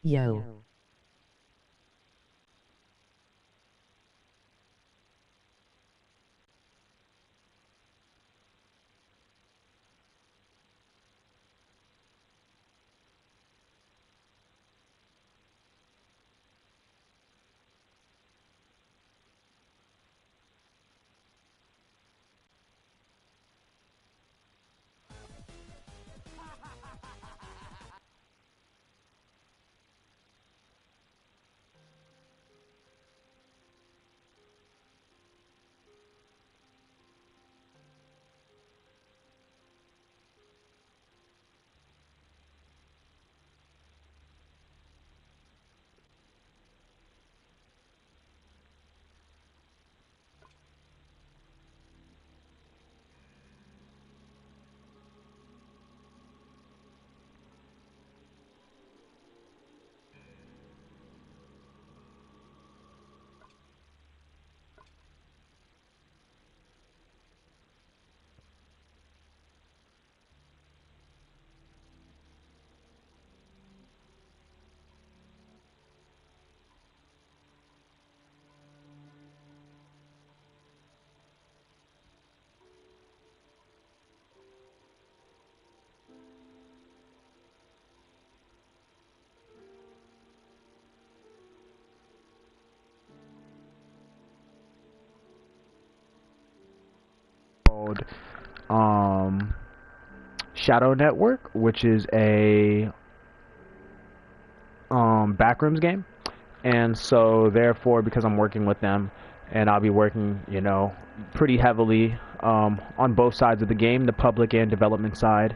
Yo. Called um, Shadow Network, which is a backrooms game. And so therefore, because I'm working with them, and I'll be working, pretty heavily on both sides of the game, the public and development side.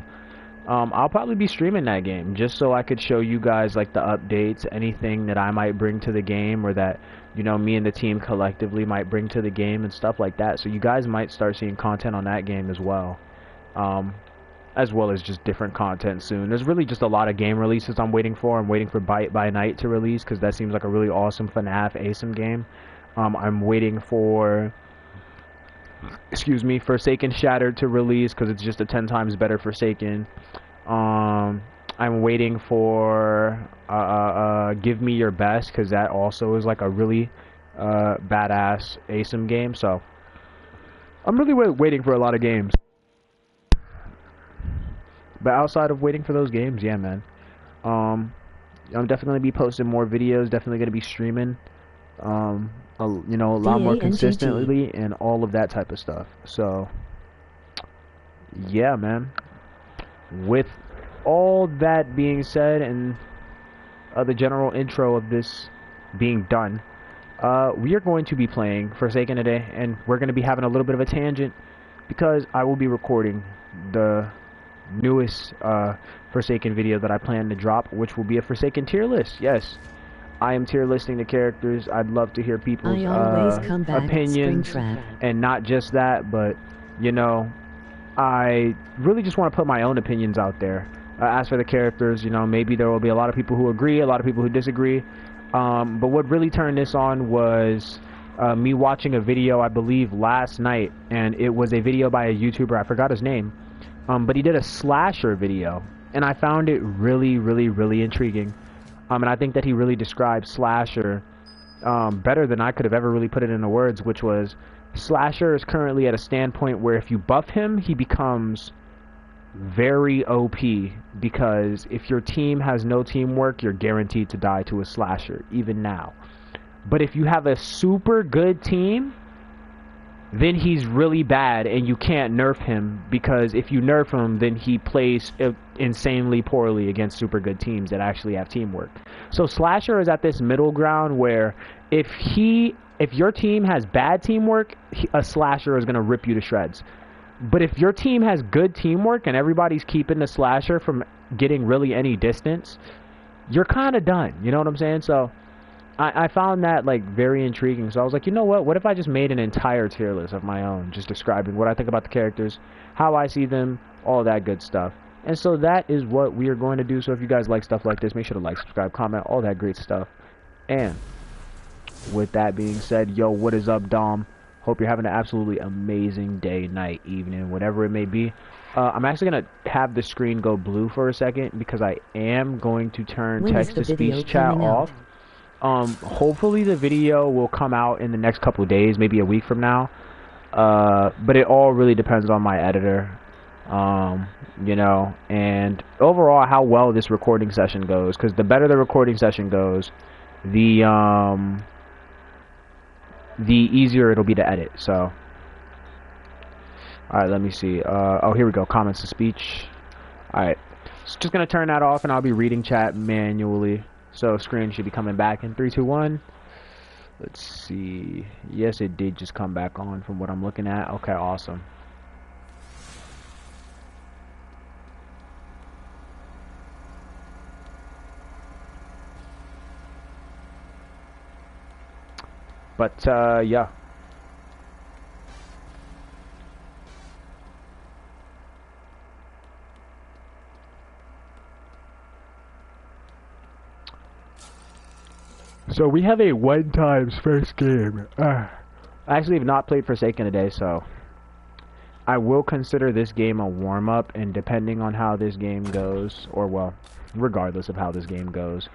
I'll probably be streaming that game just so I could show you guys like the updates, anything that I might bring to the game, or that me and the team collectively might bring to the game and stuff like that. So you guys might start seeing content on that game as well as just different content soon. There's really just a lot of game releases I'm waiting for. I'm waiting for Bite by Night to release because that seems like a really awesome FNAF ASIM game. I'm waiting for, Forsaken Shattered to release because it's just a 10 times better Forsaken. I'm waiting for Give Me Your Best because that also is like a really badass ASIM game. So I'm really waiting for a lot of games. But outside of waiting for those games, yeah, man. I'm definitely gonna be posting more videos. Definitely gonna be streaming. A lot more consistently and all of that type of stuff. So, yeah, man. With all that being said and the general intro of this being done, we are going to be playing Forsaken today, and we're going to be having a little bit of a tangent because I will be recording the newest Forsaken video that I plan to drop, which will be a Forsaken tier list. Yes, I am tier listing the characters. I'd love to hear people's opinions, and not just that, but I really just want to put my own opinions out there. As for the characters, maybe there will be a lot of people who agree, a lot of people who disagree. But what really turned this on was me watching a video, I believe, last night, and it was a video by a YouTuber. I forgot his name. But he did a slasher video, and I found it really, really, really intriguing. And I think that he really described slasher better than I could have ever really put it into words, which was slasher is currently at a standpoint where if you buff him, he becomes very OP, because if your team has no teamwork, you're guaranteed to die to a slasher, even now. But if you have a super good team, then he's really bad and you can't nerf him, because if you nerf him, then he plays insanely poorly against super good teams that actually have teamwork. So slasher is at this middle ground where if your team has bad teamwork, a slasher is going to rip you to shreds. But if your team has good teamwork and everybody's keeping the slasher from getting really any distance, you're kind of done. You know what I'm saying? So I found that like very intriguing. So I was like, you know what if I just made an entire tier list of my own, just describing what I think about the characters, how I see them, all that good stuff. And so that is what we are going to do. So if you guys like stuff like this, make sure to like, subscribe, comment, all that great stuff. And with that being said, yo, what is up, Dom? Hope you're having an absolutely amazing day, night, evening, whatever it may be. I'm actually gonna have the screen go blue for a second because I am going to turn text-to-speech chat off. Hopefully the video will come out in the next couple of days, maybe a week from now. But it all really depends on my editor. You know, and overall how well this recording session goes, because the better the recording session goes, the easier it'll be to edit. So alright, let me see. Oh, here we go. Comments to speech. Alright. So just gonna turn that off and I'll be reading chat manually. So screen should be coming back in 3, 2, 1. Let's see. Yes, it did just come back on from what I'm looking at. Okay, awesome. But yeah. So we have a 1x first game. I actually have not played Forsaken today, so I will consider this game a warm-up, and depending on how this game goes, or well, regardless of how this game goes,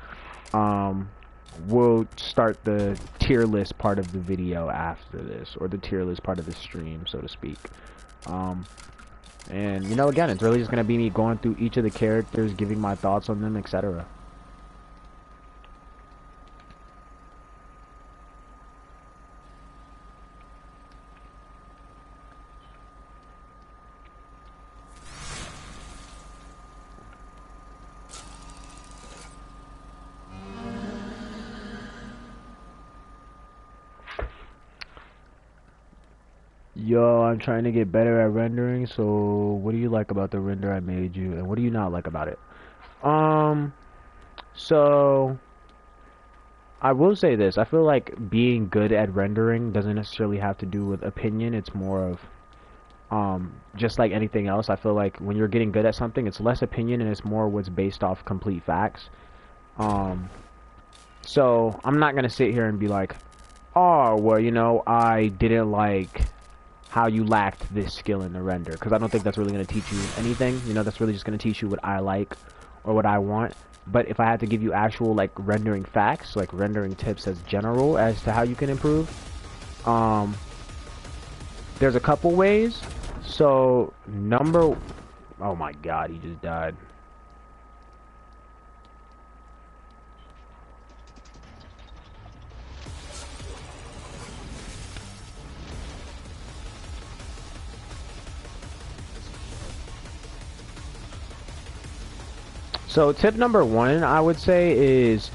we'll start the tier list part of the video after this, or the tier list part of the stream, so to speak. And you know, again, it's really just gonna be me going through each of the characters, giving my thoughts on them, etc. Yo, I'm trying to get better at rendering, so what do you like about the render I made you, and what do you not like about it? So I will say this, I feel like being good at rendering doesn't necessarily have to do with opinion, it's more of, just like anything else, I feel like when you're getting good at something, it's less opinion and it's more what's based off complete facts. So I'm not gonna sit here and be like, oh, well, you know, I didn't like how you lacked this skill in the render, because I don't think that's really going to teach you anything. You know, that's really just going to teach you what I like or what I want. But if I had to give you actual like rendering facts, like rendering tips as general as to how you can improve, there's a couple ways. So oh my god, he just died. So tip number 1, I would say, is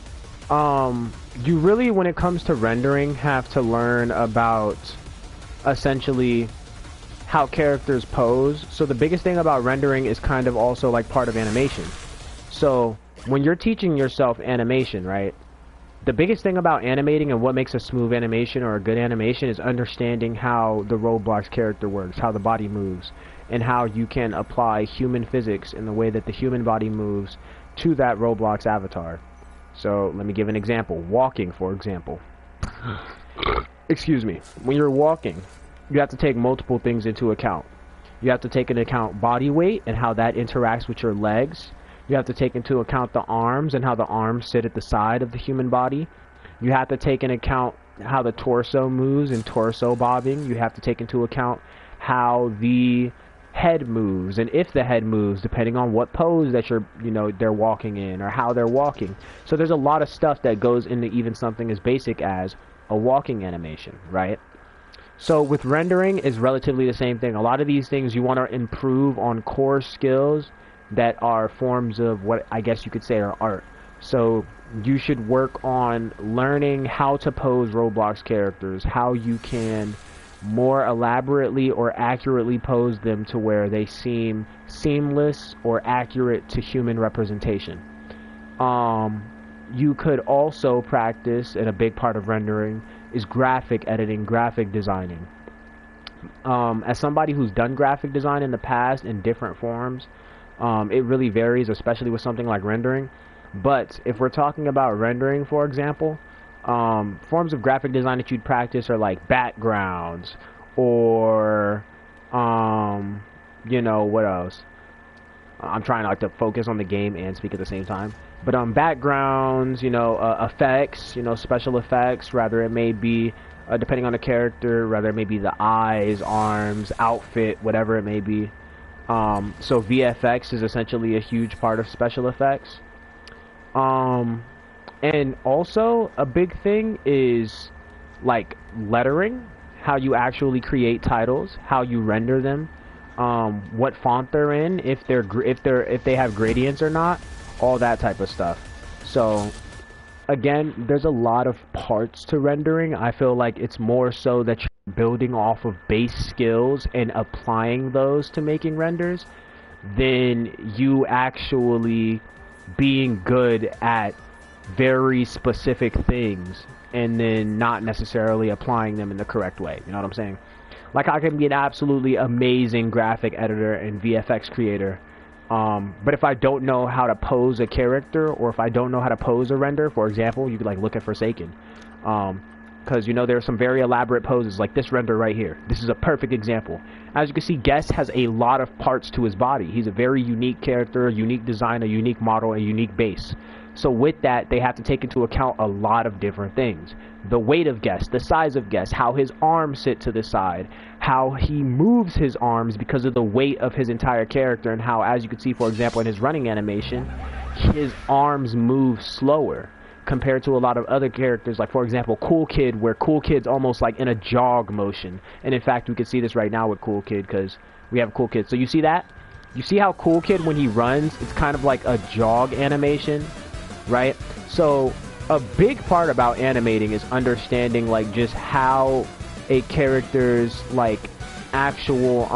you really, when it comes to rendering, have to learn about essentially how characters pose. So the biggest thing about rendering is kind of also like part of animation. So when you're teaching yourself animation, right, the biggest thing about animating and what makes a smooth animation or a good animation is understanding how the Roblox character works, how the body moves, and how you can apply human physics in the way that the human body moves to that Roblox avatar. So let me give an example. Walking, for example. Excuse me. When you're walking, you have to take multiple things into account. You have to take into account body weight and how that interacts with your legs. You have to take into account the arms and how the arms sit at the side of the human body. You have to take into account how the torso moves and torso bobbing. You have to take into account how the head moves, and if the head moves, depending on what pose that they're walking in, or how they're walking. So there's a lot of stuff that goes into even something as basic as a walking animation, right? So with rendering is relatively the same thing. A lot of these things you want to improve on core skills that are forms of what I guess you could say are art. So you should work on learning how to pose Roblox characters, how you can more elaborately or accurately pose them to where they seem seamless or accurate to human representation. You could also practice, and a big part of rendering is graphic editing, graphic designing. As somebody who's done graphic design in the past in different forms, it really varies, especially with something like rendering. But if we're talking about rendering, for example, forms of graphic design that you'd practice are like backgrounds, or You know, what else? I'm trying like to focus on the game and speak at the same time. But backgrounds, you know, effects, you know, special effects. Rather it may be depending on the character. Rather it may be the eyes, arms, outfit, whatever it may be. So VFX is essentially a huge part of special effects. And also a big thing is like lettering, how you actually create titles, how you render them, what font they're in, if they have gradients or not, all that type of stuff. So again, there's a lot of parts to rendering. I feel like it's more so that you're building off of base skills and applying those to making renders than you actually being good at very specific things and then not necessarily applying them in the correct way. You know what I'm saying? Like, I can be an absolutely amazing graphic editor and VFX creator, but if I don't know how to pose a character, or if I don't know how to pose a render, for example, you could like look at Forsaken, because you know there are some very elaborate poses like this render right here. This is a perfect example. As you can see, Guest has a lot of parts to his body. He's a very unique character, a unique design, a unique model, a unique base. So with that, they have to take into account a lot of different things. The weight of Guest, the size of Guest, how his arms sit to the side, how he moves his arms because of the weight of his entire character, and how, as you can see, for example, in his running animation, his arms move slower compared to a lot of other characters, like, for example, Cool Kid, where Cool Kid's almost like in a jog motion. And in fact, we can see this right now with Cool Kid, because we have Cool Kid. So you see that? You see how Cool Kid, when he runs, it's kind of like a jog animation, right? So a big part about animating is understanding like just how a character's like actual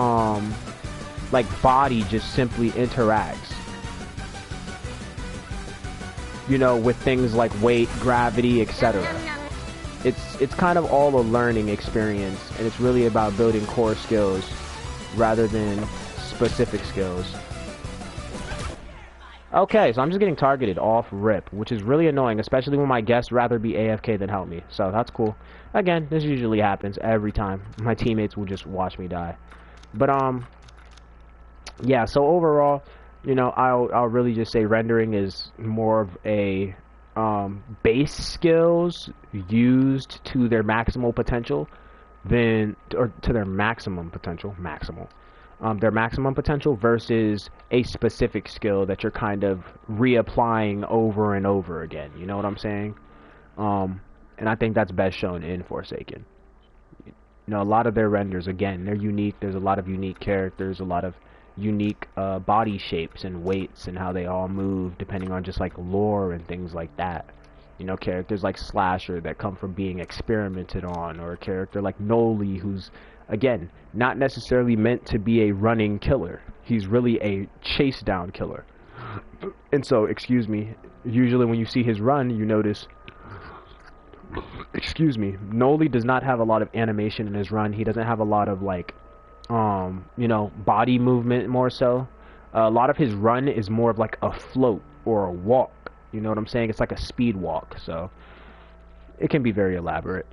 like body just simply interacts, you know, with things like weight, gravity, etc. It's kind of all a learning experience, and it's really about building core skills rather than specific skills. Okay, so I'm just getting targeted off rip, which is really annoying, especially when my guests rather be AFK than help me. So that's cool. Again, this usually happens every time. My teammates will just watch me die. But yeah, so overall, you know, I'll really just say rendering is more of a base skills used to their maximal potential than, or to their maximum potential, their maximum potential versus a specific skill that you're kind of reapplying over and over again. You know what I'm saying? And I think that's best shown in Forsaken. You know, a lot of their renders, again, they're unique. There's a lot of unique characters, a lot of unique body shapes and weights and how they all move depending on just like lore and things like that. You know, characters like Slasher that come from being experimented on, or a character like Noli who's, again, not necessarily meant to be a running killer. He's really a chase down killer. And so, excuse me, usually when you see his run, you notice, excuse me, Noli does not have a lot of animation in his run. He doesn't have a lot of like, you know, body movement more so. A lot of his run is more of like a float or a walk. You know what I'm saying? It's like a speed walk. So it can be very elaborate.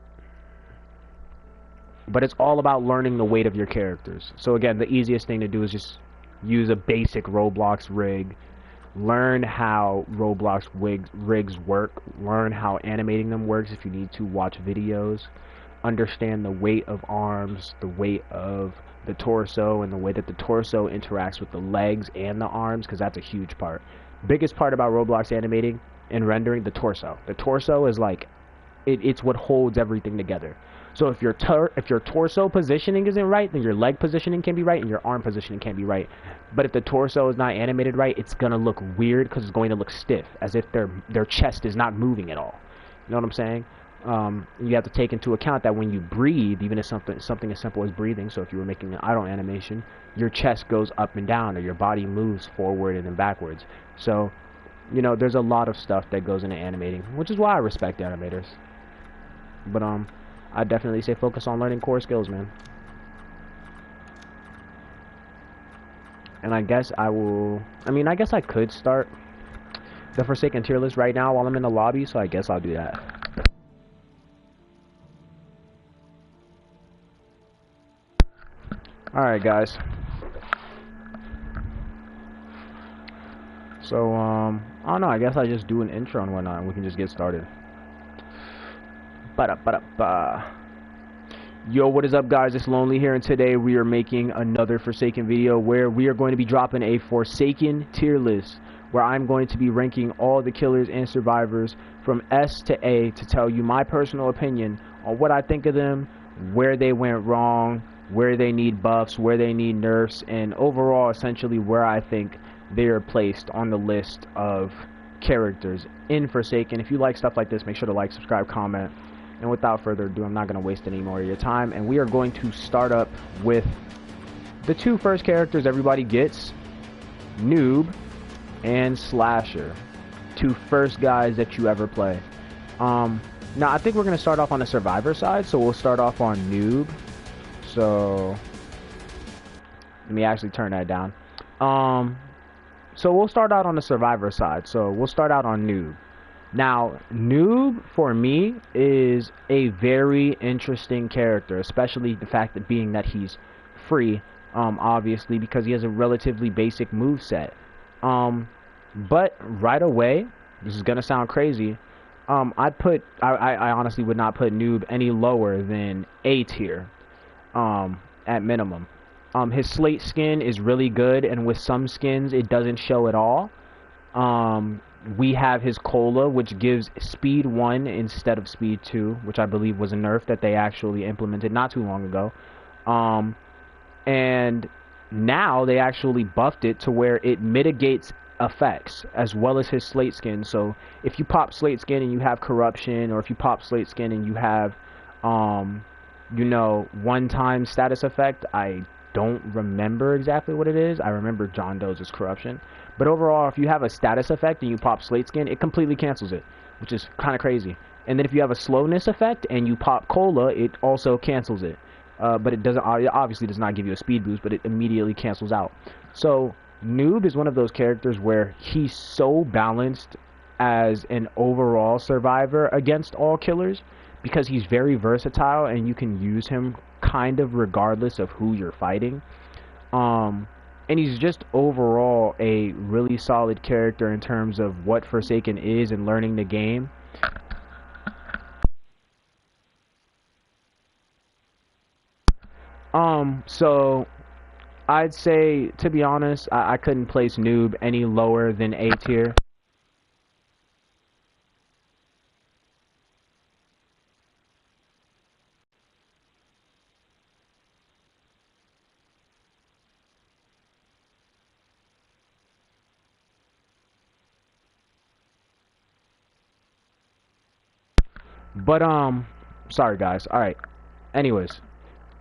But it's all about learning the weight of your characters. So again, the easiest thing to do is just use a basic Roblox rig. Learn how Roblox rigs work. Learn how animating them works if you need to watch videos. Understand the weight of arms, the weight of the torso, and the way that the torso interacts with the legs and the arms, because that's a huge part. Biggest part about Roblox animating and rendering, the torso. The torso is like, it's what holds everything together. So if your torso positioning isn't right, then your leg positioning can be right and your arm positioning can be right. But if the torso is not animated right, it's gonna look weird because it's going to look stiff, as if their chest is not moving at all. You know what I'm saying? You have to take into account that when you breathe, even if something as simple as breathing, so if you were making an idle animation, your chest goes up and down, or your body moves forward and then backwards. So, you know, there's a lot of stuff that goes into animating, which is why I respect animators. But I definitely say focus on learning core skills, man. And I guess I guess I could start the Forsaken tier list right now while I'm in the lobby, so I guess I'll do that. Alright, guys. So, I don't know, I guess I just do an intro and whatnot, and we can just get started. Ba-da-ba-da-ba. Yo, what is up, guys? It's Lonely here, and today we are making another Forsaken video where we are going to be dropping a Forsaken tier list, where I'm going to be ranking all the killers and survivors from S to A to tell you my personal opinion on what I think of them, where they went wrong, where they need buffs, where they need nerfs, and overall, essentially, where I think they are placed on the list of characters in Forsaken. If you like stuff like this, make sure to like, subscribe, comment. And without further ado, I'm not going to waste any more of your time, and we are going to start up with the two first characters everybody gets, Noob and Slasher. Two first guys that you ever play. Now I think we're going to start off on the survivor side, so we'll start off on Noob. So let me actually turn that down. So we'll start out on the survivor side, so we'll start out on Noob. Now, Noob, for me, is a very interesting character, especially the fact that being that he's free, obviously, because he has a relatively basic moveset. But right away, this is going to sound crazy, I honestly would not put Noob any lower than A tier, at minimum. His slate skin is really good, and with some skins, it doesn't show at all. We have his cola, which gives speed 1 instead of speed 2, which I believe was a nerf that they actually implemented not too long ago. And now they actually buffed it to where it mitigates effects as well as his slate skin. So if you pop slate skin and you have corruption, or if you pop slate skin and you have you know, one-time status effect, I don't remember exactly what it is. I remember John Doe's corruption. But overall, if you have a status effect and you pop slate skin, it completely cancels it, which is kind of crazy. And then if you have a slowness effect and you pop cola, it also cancels it. But it doesn't, it obviously does not give you a speed boost, but it immediately cancels out. So Noob is one of those characters where he's so balanced as an overall survivor against all killers, because he's very versatile and you can use him kind of regardless of who you're fighting. And he's just overall a really solid character in terms of what Forsaken is and learning the game. So I'd say, to be honest, I couldn't place Noob any lower than A tier. But sorry guys. Alright. Anyways.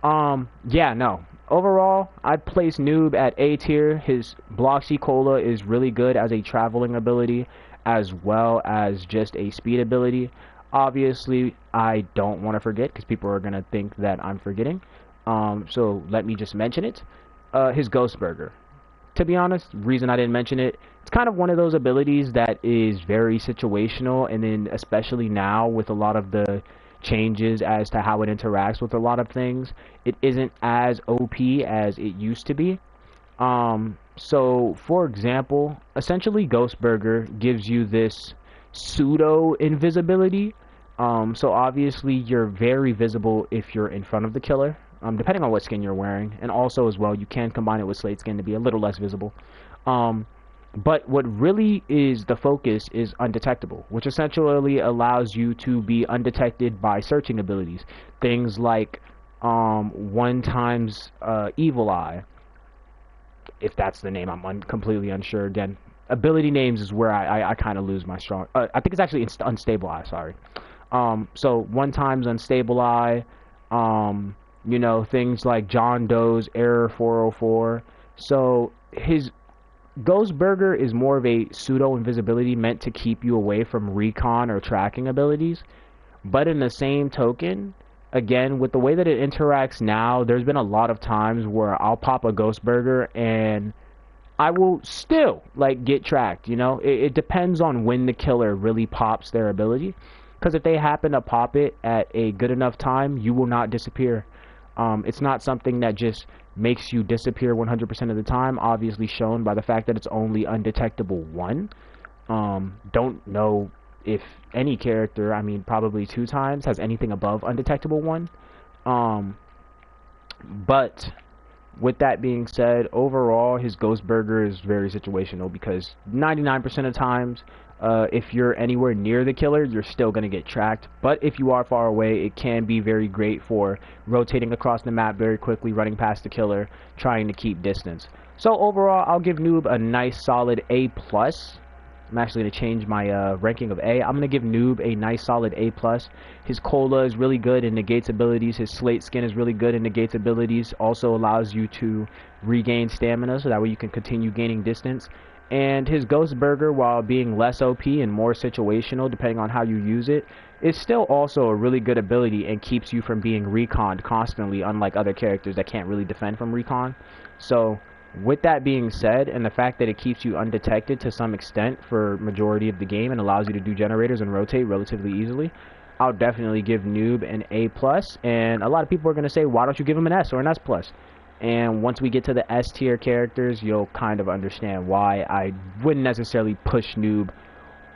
Yeah, no. Overall, I'd place Noob at A tier. His Bloxy Cola is really good as a traveling ability, as well as just a speed ability. Obviously, I don't want to forget, because people are going to think that I'm forgetting. So let me just mention it. His Ghost Burger. To be honest, reason I didn't mention it, it's kind of one of those abilities that is very situational, and then especially now with a lot of the changes as to how it interacts with a lot of things, it isn't as OP as it used to be. So for example, essentially Ghost Burger gives you this pseudo invisibility. So obviously you're very visible if you're in front of the killer, depending on what skin you're wearing, and also as well you can combine it with slate skin to be a little less visible. But what really is the focus is undetectable, which essentially allows you to be undetected by searching abilities. Things like one times Evil Eye, if that's the name. I'm completely unsure. Again, ability names is where I kind of lose my strong. I think it's actually Unstable Eye. Sorry. So one times Unstable Eye. You know, things like John Doe's Error 404. So his Ghost Burger is more of a pseudo invisibility meant to keep you away from recon or tracking abilities. But in the same token, again, with the way that it interacts now, there's been a lot of times where I'll pop a Ghost Burger and I will still like get tracked. You know, it depends on when the killer really pops their ability, because if they happen to pop it at a good enough time, you will not disappear. It's not something that just makes you disappear 100% of the time, obviously shown by the fact that it's only undetectable 1. Don't know if any character, I mean probably 2 times, has anything above undetectable 1. But with that being said, overall his Ghost Burger is very situational, because 99% of times if you're anywhere near the killer, you're still going to get tracked. But if you are far away, it can be very great for rotating across the map very quickly, running past the killer, trying to keep distance. So overall, I'll give Noob a nice solid A+. I'm actually going to change my ranking of A. I'm going to give Noob a nice solid A+. His Cola is really good and negates abilities. His Slate Skin is really good and negates abilities. Also allows you to regain stamina, so that way you can continue gaining distance. And his Ghost Burger, while being less OP and more situational depending on how you use it, is still also a really good ability and keeps you from being reconned constantly, unlike other characters that can't really defend from recon. So with that being said, and the fact that it keeps you undetected to some extent for majority of the game and allows you to do generators and rotate relatively easily, I'll definitely give Noob an A+. And a lot of people are going to say, why don't you give him an S or an S+? And once we get to the S tier characters, you'll kind of understand why I wouldn't necessarily push Noob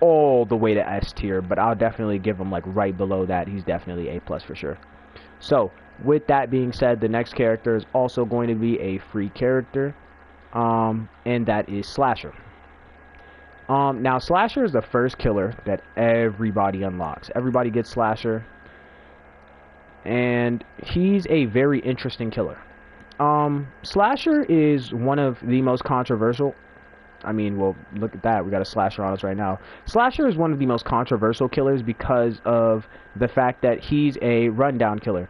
all the way to S tier, but I'll definitely give him like right below that. He's definitely A+ for sure. So with that being said, the next character is also going to be a free character, and that is Slasher. Now Slasher is the first killer that everybody unlocks. Everybody gets Slasher, and he's a very interesting killer. Slasher is one of the most controversial. I mean, well, look at that. We got a Slasher on us right now. Slasher is one of the most controversial killers because of the fact that he's a rundown killer.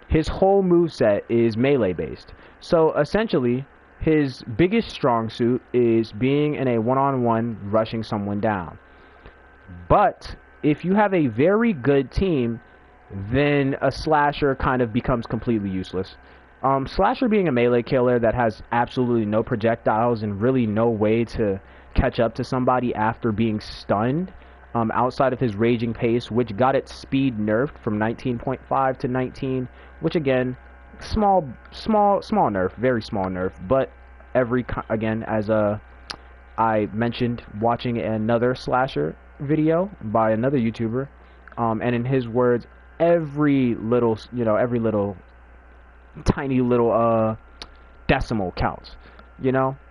His whole moveset is melee based. So essentially, his biggest strong suit is being in a one-on-one rushing someone down. But if you have a very good team, then a Slasher kind of becomes completely useless. Slasher being a melee killer that has absolutely no projectiles and really no way to catch up to somebody after being stunned, outside of his Raging Pace, which got its speed nerfed from 19.5 to 19, which again, small nerf, very small nerf, but again, as I mentioned watching another Slasher video by another YouTuber, and in his words, every little tiny little decimal counts,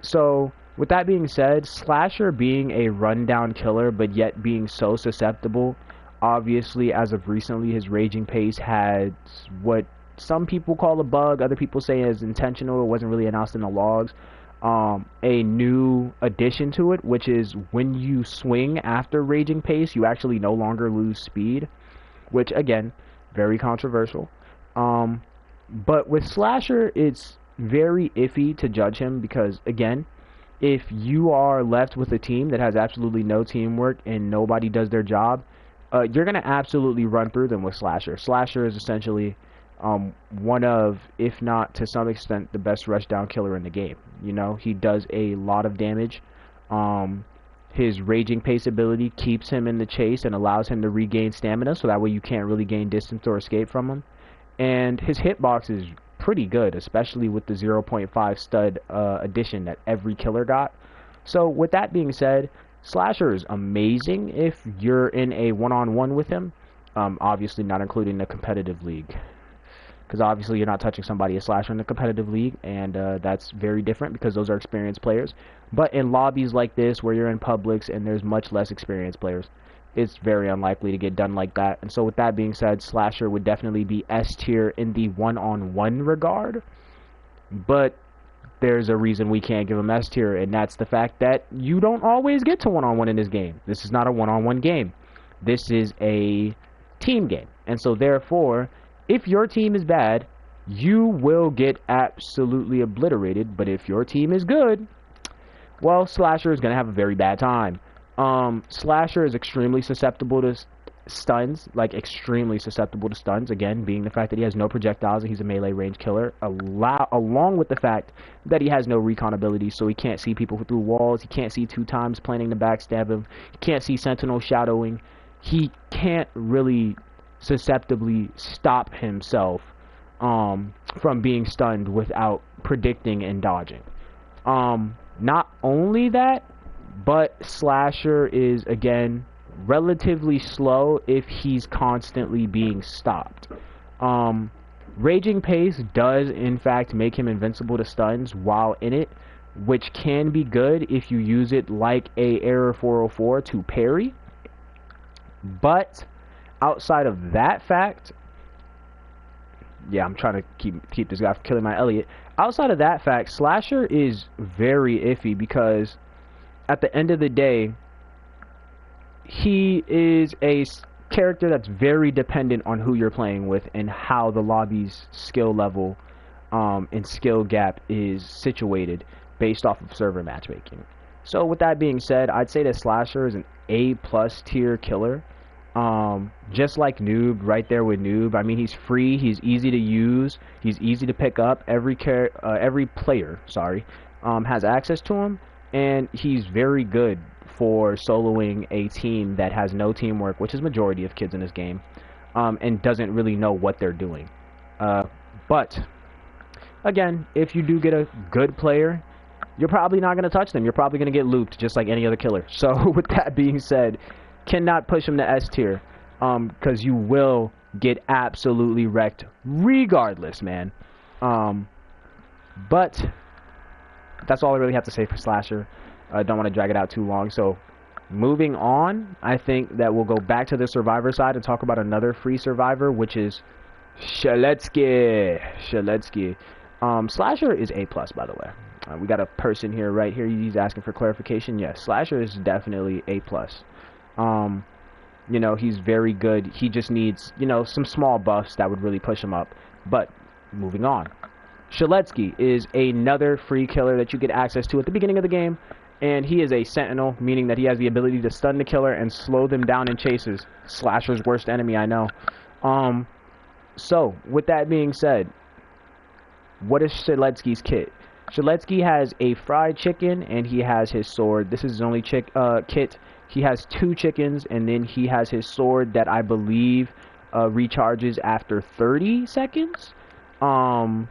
so with that being said, Slasher being a rundown killer but yet being so susceptible, obviously as of recently his Raging Pace had what some people call a bug, other people say is intentional, it wasn't really announced in the logs, a new addition to it, which is when you swing after Raging Pace you actually no longer lose speed, which again, very controversial. But with Slasher, it's very iffy to judge him because, again, if you are left with a team that has absolutely no teamwork and nobody does their job, you're going to absolutely run through them with Slasher. Slasher is essentially one of, if not to some extent, the best rushdown killer in the game. He does a lot of damage. His Raging Pace ability keeps him in the chase and allows him to regain stamina, so that way you can't really gain distance or escape from him. And his hitbox is pretty good, especially with the 0.5 stud addition that every killer got. So with that being said, Slasher is amazing if you're in a one-on-one with him, obviously not including the competitive league, because obviously you're not touching somebody as Slasher in the competitive league, and that's very different because those are experienced players. But in lobbies like this where you're in Publix and there's much less experienced players, it's very unlikely to get done like that. And so with that being said, Slasher would definitely be S tier in the one-on-one regard, but there's a reason we can't give him S tier, and that's the fact that you don't always get to one-on-one in this game. This is not a one-on-one game. This is a team game. And so therefore, if your team is bad, you will get absolutely obliterated. But if your team is good, well, Slasher is going to have a very bad time. Slasher is extremely susceptible to stuns, like extremely susceptible to stuns, again, being the fact that he has no projectiles and he's a melee range killer, along with the fact that he has no recon ability, so he can't see people through walls, he can't see 2 times planning to backstab him, he can't see sentinel shadowing, he can't really susceptibly stop himself from being stunned without predicting and dodging. Not only that, but Slasher is, again, relatively slow if he's constantly being stopped. Raging Pace does, in fact, make him invincible to stuns while in it, which can be good if you use it like a Error 404 to parry. But outside of that fact, yeah, I'm trying to keep this guy from killing my Elliot. Outside of that fact, Slasher is very iffy because at the end of the day, he is a character that's very dependent on who you're playing with and how the lobby's skill level and skill gap is situated based off of server matchmaking. So with that being said, I'd say that Slasher is an A+ tier killer. Just like Noob, right there with Noob. I mean, he's free, he's easy to use, he's easy to pick up. Every player, has access to him, and he's very good for soloing a team that has no teamwork, which is majority of kids in this game, and doesn't really know what they're doing. But again, if you do get a good player, you're probably not going to touch them. You're probably going to get looped just like any other killer. So with that being said, cannot push him to S tier, because you will get absolutely wrecked regardless, man. But that's all I really have to say for Slasher. I don't want to drag it out too long. So moving on, I think that we'll go back to the survivor side and talk about another free survivor, which is Shaletsky. Slasher is A+, by the way. We got a person here, right here. He's asking for clarification. Yes, Slasher is definitely A+. You know, he's very good. He just needs, you know, some small buffs that would really push him up. But moving on, Shaletsky is another free killer that you get access to at the beginning of the game, and he is a sentinel, meaning that he has the ability to stun the killer and slow them down in chases. Slasher's worst enemy, I know. So with that being said, what is Shaletsky's kit? Shaletsky has a fried chicken and he has his sword. This is his only kit. He has 2 chickens, and then he has his sword that I believe recharges after 30 seconds. Shaletsky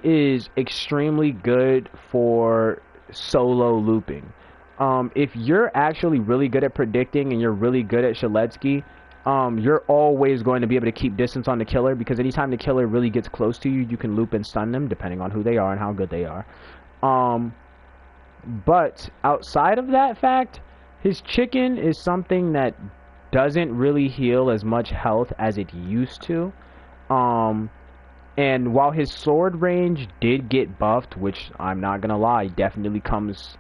is extremely good for solo looping. If you're actually really good at predicting and you're really good at Shaletsky, you're always going to be able to keep distance on the killer, because anytime the killer really gets close to you, you can loop and stun them depending on who they are and how good they are. But outside of that fact, his chicken is something that doesn't really heal as much health as it used to. And while his sword range did get buffed, which I'm not gonna lie, definitely comes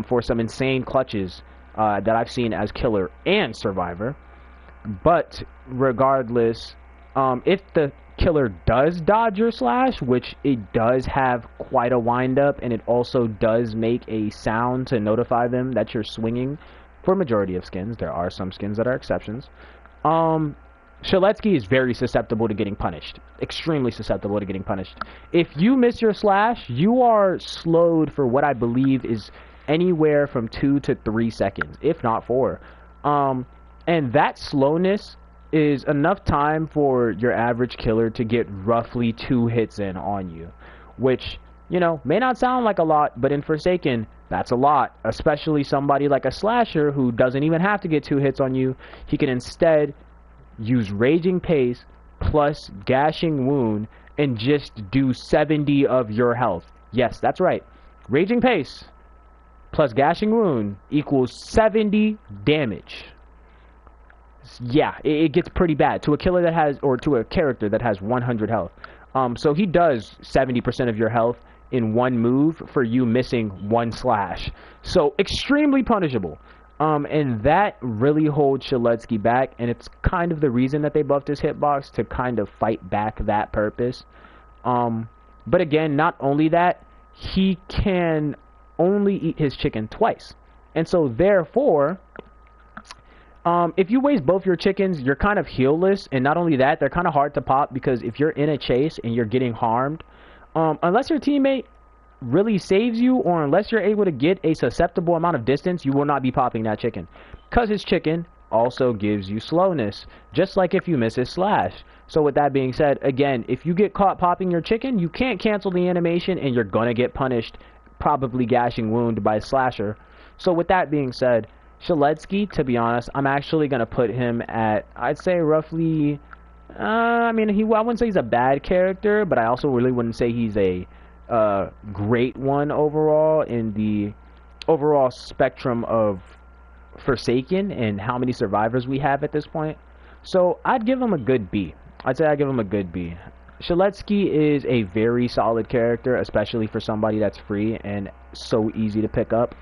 for some insane clutches that I've seen as killer and survivor. But regardless, if the killer does dodge your slash, which it does have quite a wind up, and it also does make a sound to notify them that you're swinging. For majority of skins, there are some skins that are exceptions. Shaletsky is very susceptible to getting punished, extremely susceptible to getting punished. If you miss your slash, you are slowed for what I believe is anywhere from 2 to 3 seconds, if not 4. And that slowness is enough time for your average killer to get roughly 2 hits in on you, which, you know, may not sound like a lot, but in Forsaken, that's a lot, especially somebody like a Slasher who doesn't even have to get 2 hits on you. He can instead use Raging Pace plus Gashing Wound and just do 70 of your health. Yes, that's right. Raging Pace plus Gashing Wound equals 70 damage. Yeah, it gets pretty bad to a killer that has, or to a character that has 100 health. So he does 70% of your health in one move for you missing 1 slash. So extremely punishable. And that really holds Shaletsky back, and it's kind of the reason that they buffed his hitbox, to kind of fight back that purpose. But again, not only that, he can only eat his chicken twice. And so therefore, if you waste both your chickens, you're kind of healless, and not only that, they're kind of hard to pop, because if you're in a chase and you're getting harmed, unless your teammate really saves you, or unless you're able to get a susceptible amount of distance, you will not be popping that chicken, because his chicken also gives you slowness, just like if you miss his slash. So with that being said, again, if you get caught popping your chicken, you can't cancel the animation and you're gonna get punished, probably gashing wound by slasher. So with that being said, Shaletsky, to be honest, I'm actually gonna put him at, I'd say roughly, I mean, I wouldn't say he's a bad character, but I also really wouldn't say he's a great one overall in the overall spectrum of Forsaken and how many survivors we have at this point. So I'd give him a good B. I'd say I'd give him a good B. Shaletsky is a very solid character, especially for somebody that's free and so easy to pick up.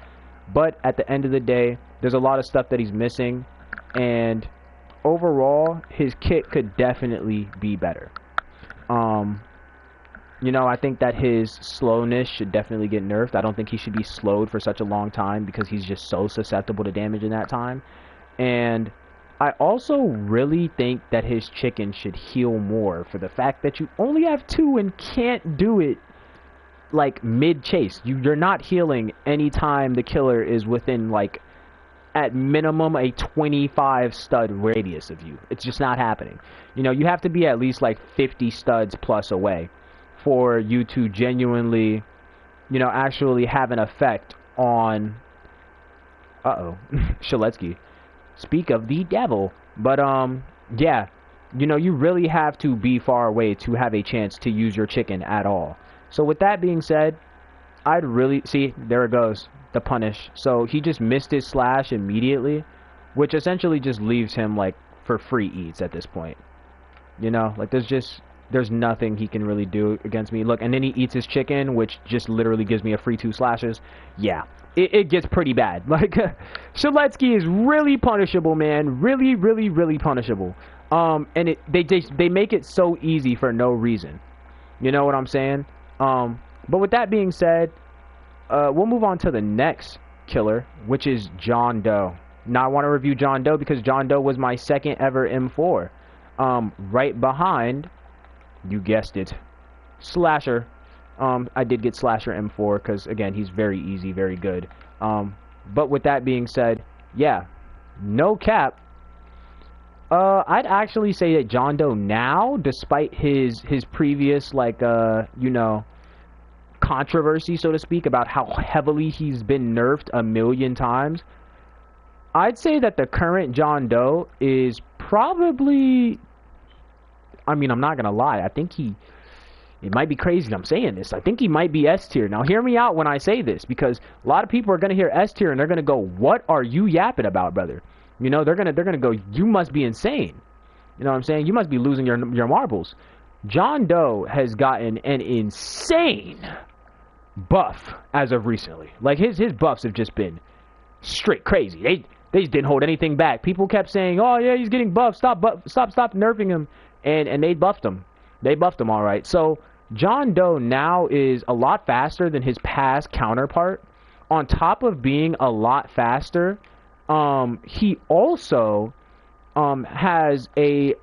But at the end of the day, there's a lot of stuff that he's missing, and overall, his kit could definitely be better. You know, I think that his slowness should definitely get nerfed. I don't think he should be slowed for such a long time because he's just so susceptible to damage in that time. And I also really think that his chicken should heal more for the fact that you only have 2 and can't do it like mid-chase. You're not healing anytime the killer is within, like, at minimum a 25 stud radius of you. It's just not happening. You know, you have to be at least like 50 studs plus away for you to genuinely, you know, actually have an effect on Shaletsky. Speak of the devil. But yeah, you know, you really have to be far away to have a chance to use your chicken at all. So with that being said, I'd really see, there it goes, the punish. So he just missed his slash immediately, which essentially just leaves him like for free eats at this point. You know, like there's nothing he can really do against me. Look, and then he eats his chicken, which just literally gives me a free 2 slashes. Yeah, it gets pretty bad. Like, Shaletsky is really punishable, man. Really, really, really punishable. And they make it so easy for no reason. You know what I'm saying? But with that being said, we'll move on to the next killer, which is John Doe. Now, I want to review John Doe because John Doe was my second ever M4. Right behind, you guessed it, Slasher. I did get Slasher M4 because, again, he's very easy, very good. But with that being said, yeah, no cap. I'd actually say that John Doe now, despite his previous, like, you know, controversy, so to speak, about how heavily he's been nerfed a million times, I'd say that the current John Doe is probably, I mean, I'm not gonna lie, I think it might be crazy that I'm saying this, I think he might be S tier. Now hear me out when I say this, because a lot of people are gonna hear S tier and they're gonna go, what are you yapping about, brother? You know, they're gonna go, you must be insane. You know what I'm saying? You must be losing your marbles. John Doe has gotten an insane buff as of recently. Like, his buffs have just been straight crazy. They just didn't hold anything back. People kept saying, oh yeah, he's getting buffed, stop nerfing him, and they buffed him. They buffed him all right. So John Doe now is a lot faster than his past counterpart. On top of being a lot faster, he also has a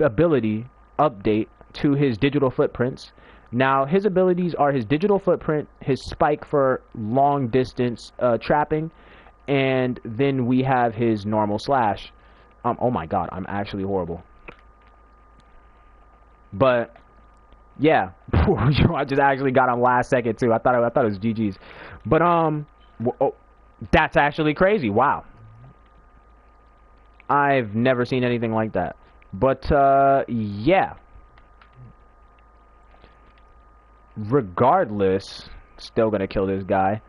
ability update to his digital footprints. Now, his abilities are his digital footprint, his spike for long distance trapping, and then we have his normal slash. Oh my god, I'm actually horrible. But yeah, I just actually got him last second too. I thought it was GG's. But that's actually crazy. Wow. I've never seen anything like that. But yeah. Regardless, still gonna kill this guy.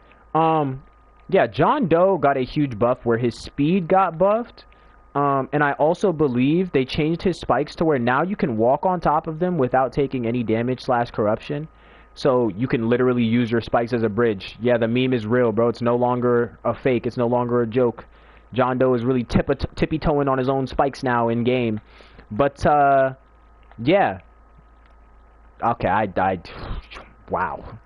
Yeah, John Doe got a huge buff where his speed got buffed. And I also believe they changed his spikes to where now you can walk on top of them without taking any damage / corruption. So you can literally use your spikes as a bridge. Yeah, the meme is real, bro. It's no longer a fake. It's no longer a joke. John Doe is really tippy-toeing on his own spikes now in game. But yeah. Okay, I died. Wow.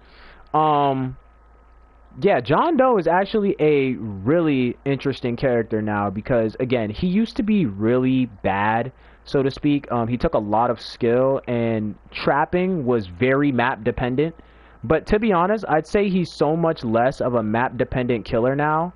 Yeah, John Doe is actually a really interesting character now because, again, he used to be really bad, so to speak. He took a lot of skill, and trapping was very map-dependent. But to be honest, I'd say he's so much less of a map-dependent killer now.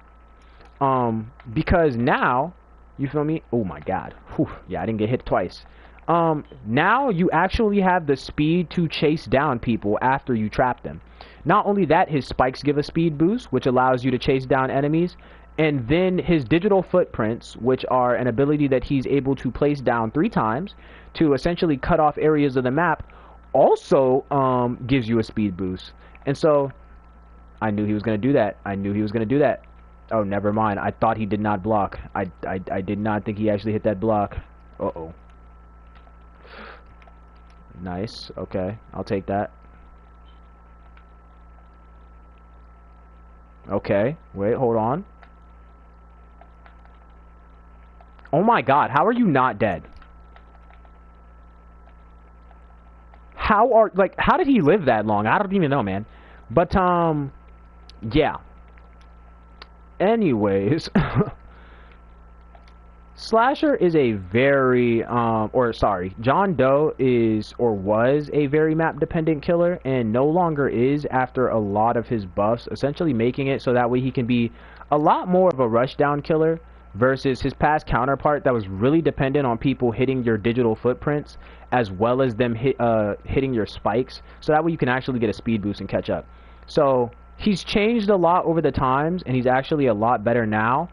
Because now, You feel me? Oh my god. Whew. Yeah, I didn't get hit twice. Now you actually have the speed to chase down people after you trap them. Not only that, his spikes give a speed boost, which allows you to chase down enemies. And then his digital footprints, which are an ability that he's able to place down 3 times to essentially cut off areas of the map, also gives you a speed boost. And so, I knew he was going to do that. I knew he was going to do that. Oh, never mind. I thought he did not block. I did not think he actually hit that block. Uh-oh. Nice. Okay. I'll take that. Okay. Wait, hold on. Oh my god, how are you not dead? How did he live that long? I don't even know, man. But, yeah. Anyways, Slasher is a very, John Doe is, or was, a very map-dependent killer, and no longer is after a lot of his buffs, essentially making it so that way he can be a lot more of a rushdown killer versus his past counterpart that was really dependent on people hitting your digital footprints as well as them hitting your spikes, so that way you can actually get a speed boost and catch up. So he's changed a lot over the times, and he's actually a lot better now.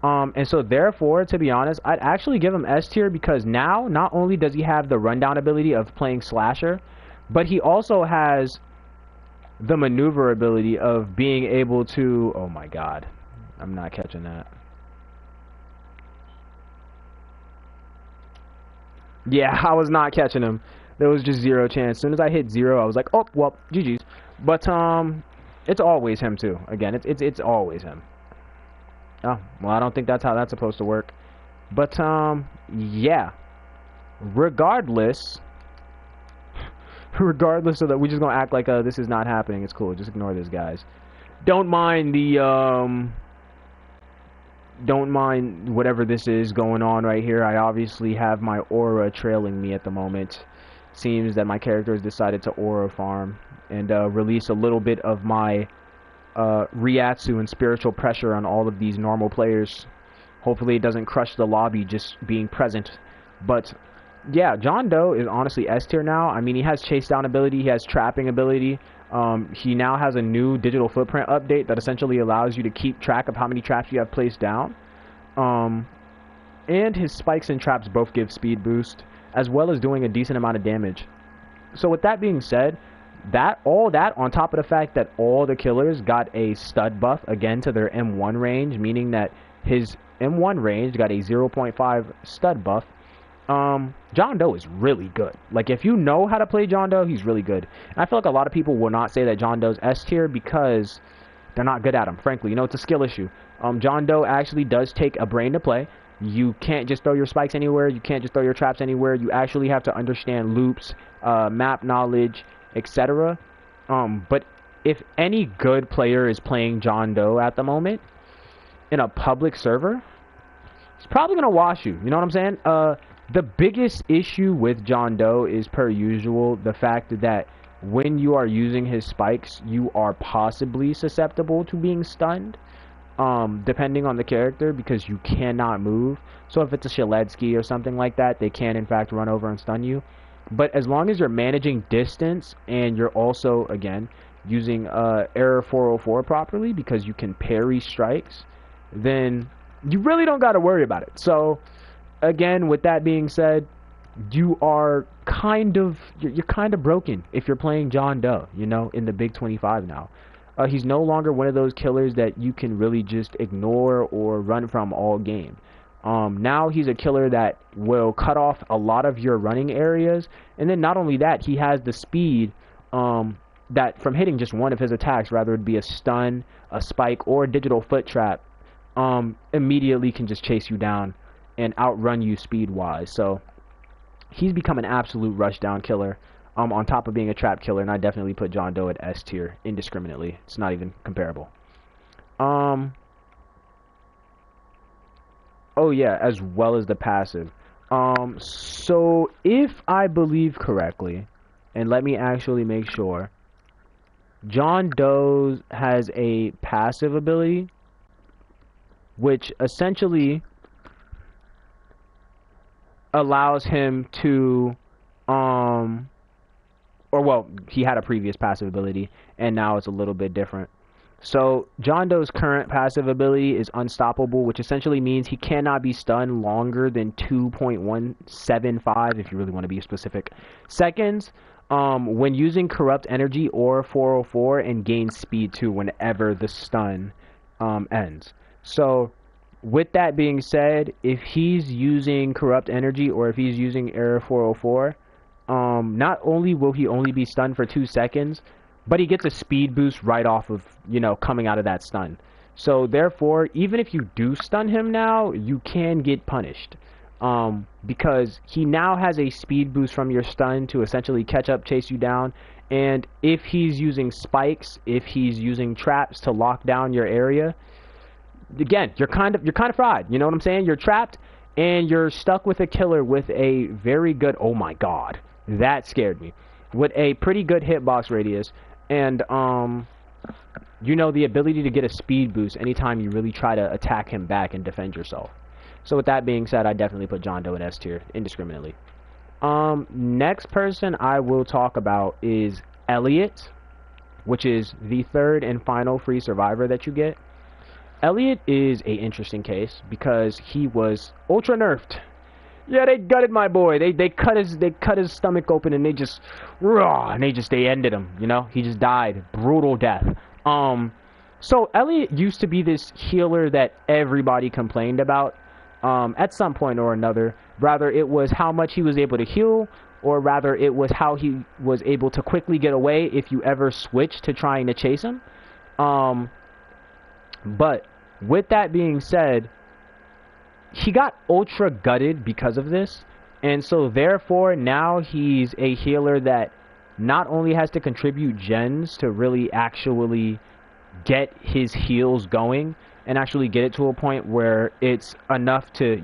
And so therefore, to be honest, I'd actually give him S tier because now not only does he have the rundown ability of playing Slasher, but he also has the maneuver ability of being able to... Oh my god. I'm not catching that. Yeah, I was not catching him. There was just zero chance. As soon as I hit 0, I was like, oh, well, GG's. But, it's always him, too. Again, it's always him. Oh, well, I don't think that's how that's supposed to work. But, yeah. Regardless of that, we're just gonna act like, this is not happening. It's cool. Just ignore this, guys. Don't mind the, don't mind whatever this is going on right here. I obviously have my aura trailing me at the moment. Seems that my character has decided to aura farm and release a little bit of my Ryatsu and spiritual pressure on all of these normal players. Hopefully it doesn't crush the lobby just being present. But yeah, John Doe is honestly S tier now. I mean, he has chase down ability, he has trapping ability. He now has a new digital footprint update that essentially allows you to keep track of how many traps you have placed down. And his spikes and traps both give speed boost, as well as doing a decent amount of damage. So with that being said, all that on top of the fact that all the killers got a stud buff again to their M1 range, meaning that his M1 range got a 0.5 stud buff. John Doe is really good. Like, if you know how to play John Doe, he's really good. And I feel like a lot of people will not say that John Doe's S tier because they're not good at him. Frankly, you know, it's a skill issue. John Doe actually does take a brain to play. You can't just throw your spikes anywhere. You can't just throw your traps anywhere. You actually have to understand loops, map knowledge, etc. But if any good player is playing John Doe at the moment in a public server, he's probably going to wash you. You know what I'm saying? The biggest issue with John Doe is, per usual, the fact that when you are using his spikes, you are possibly susceptible to being stunned, depending on the character, because you cannot move. So if it's a Shaletsky or something like that, they can in fact run over and stun you. But as long as you're managing distance and you're also, again, using Error 404 properly, because you can parry strikes, then you really don't got to worry about it. So again, with that being said, you're kind of broken if you're playing John Doe, you know, in the Big 25 now. He's no longer one of those killers that you can really just ignore or run from all game. Now he's a killer that will cut off a lot of your running areas, and then not only that, he has the speed that from hitting just one of his attacks, rather it be a stun, a spike, or a digital foot trap, immediately can just chase you down and outrun you speed-wise. So he's become an absolute rushdown killer, on top of being a trap killer, and I definitely put John Doe at S tier indiscriminately. It's not even comparable. Oh yeah, as well as the passive. So if I believe correctly, and let me actually make sure, John Doe has a passive ability, which essentially allows him to, or well, he had a previous passive ability, and now it's a little bit different. So John Doe's current passive ability is Unstoppable, which essentially means he cannot be stunned longer than 2.175, if you really want to be specific, seconds when using Corrupt Energy or 404, and gains Speed 2 whenever the stun ends. So with that being said, if he's using Corrupt Energy or if he's using Error 404, not only will he only be stunned for 2 seconds, but he gets a speed boost right off of, coming out of that stun. So therefore, even if you do stun him now, you can get punished. Because he now has a speed boost from your stun to essentially catch up, chase you down. And if he's using spikes, if he's using traps to lock down your area, again, you're kind of fried. You know what I'm saying? You're trapped and you're stuck with a killer with a very good, oh my god, that scared me, with a pretty good hitbox radius, and the ability to get a speed boost anytime you really try to attack him back and defend yourself. So with that being said, I definitely put John Doe in S tier indiscriminately. Next person I will talk about is Elliot, which is the third and final free survivor that you get. Elliot is a interesting case because he was ultra nerfed. Yeah, they gutted my boy. They cut his stomach open and they just they ended him. He just died, brutal death. So Elliot used to be this healer that everybody complained about. At some point or another, rather it was how much he was able to heal, or rather it was how he was able to quickly get away if you ever switched to trying to chase him. But with that being said, he got ultra gutted because of this, and so therefore now he's a healer that not only has to contribute gens to really actually get his heals going and actually get it to a point where it's enough to,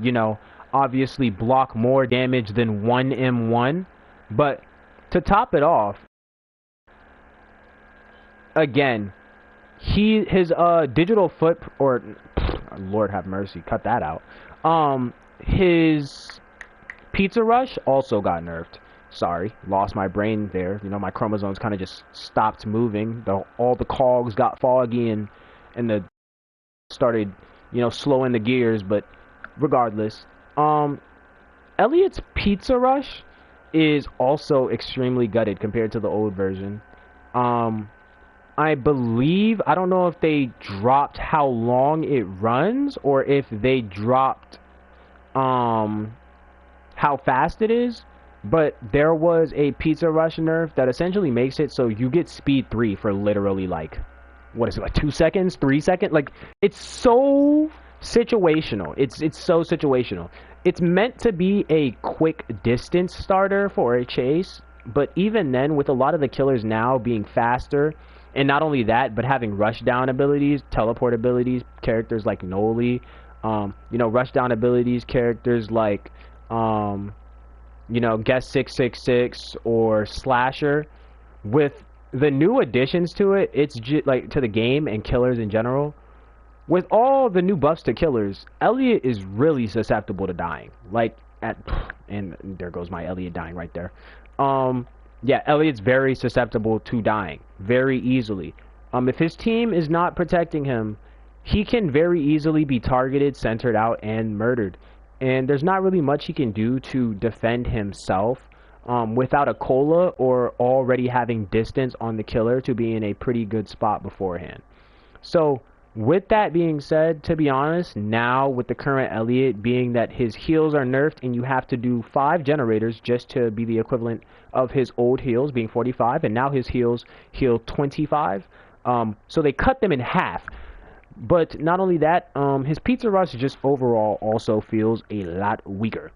obviously block more damage than 1m1, but to top it off, again, his digital foot, or Lord have mercy, cut that out. His Pizza Rush also got nerfed. Sorry, lost my brain there. My chromosomes kind of just stopped moving. All the cogs got foggy and the started, slowing the gears. But regardless, Elliot's Pizza Rush is also extremely gutted compared to the old version. I believe, I don't know if they dropped how long it runs or if they dropped how fast it is, but there was a Pizza Rush nerf that essentially makes it so you get speed 3 for literally like 2 seconds, 3 seconds. Like, it's so situational. It's so situational. It's meant to be a quick distance starter for a chase, but even then, with a lot of the killers now being faster, and not only that, but having rush down abilities, teleport abilities, characters like Noli, rush down abilities, characters like, Guess 666 or Slasher. With the new additions to it, it's like to the game and killers in general. With all the new buffs to killers, Elliot is really susceptible to dying. And there goes my Elliot dying right there. Yeah, Elliot's very susceptible to dying very easily. If his team is not protecting him, he can very easily be targeted, centered out, and murdered. And there's not really much he can do to defend himself without a cola or already having distance on the killer to be in a pretty good spot beforehand. So with that being said, to be honest, now with the current Elliot being that his heals are nerfed and you have to do 5 generators just to be the equivalent of his old heals being 45, and now his heals heal 25. So they cut them in half. But not only that, his Pizza Rush just overall also feels a lot weaker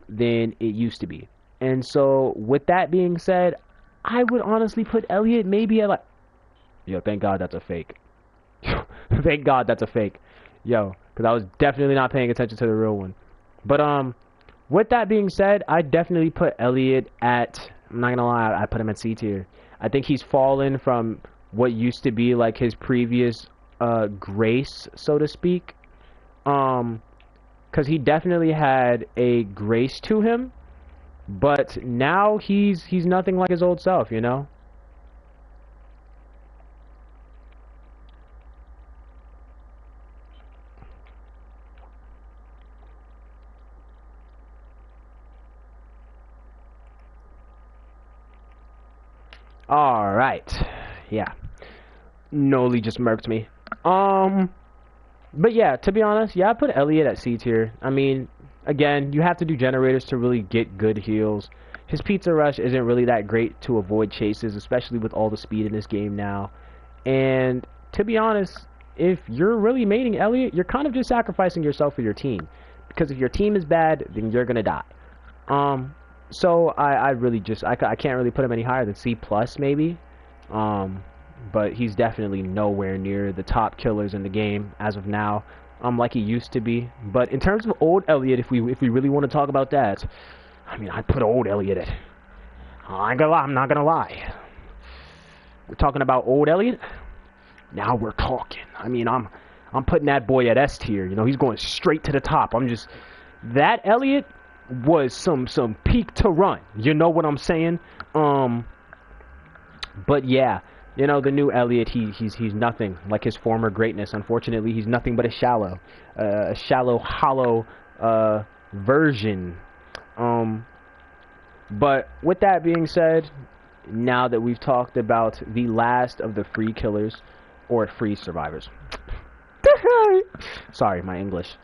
than it used to be. And so with that being said, I would honestly put Elliot maybe at yo, thank God that's a fake. Thank God that's a fake. Yo, because I was definitely not paying attention to the real one. But with that being said, I definitely put Elliot at, I'm not gonna lie, I put him at C tier. I think he's fallen from what used to be like his previous grace, so to speak. Because because he definitely had a grace to him, but now he's nothing like his old self, you know? Alright. Yeah. Noli just murked me. But yeah, to be honest, yeah, I put Elliot at C tier. I mean, again, you have to do generators to really get good heals. His pizza rush isn't really that great to avoid chases, especially with all the speed in this game now. And to be honest, if you're really maining Elliot, you're kind of just sacrificing yourself for your team. Because if your team is bad, then you're gonna die. So I really just I can't really put him any higher than C plus maybe. But he's definitely nowhere near the top killers in the game as of now, like he used to be. But in terms of old Elliot, if we really want to talk about that, I mean, I'd put old Elliot at. I ain't gonna lie, I'm not gonna lie. We're talking about old Elliot. Now we're talking. I mean, I'm putting that boy at S tier. You know, he's going straight to the top. That Elliot was some peak to run. You know what I'm saying? But yeah, you know, the new Elliot, he's nothing like his former greatness. Unfortunately, he's nothing but a shallow, hollow version. But with that being said, now that we've talked about the last of the free killers or free survivors. Sorry, my English.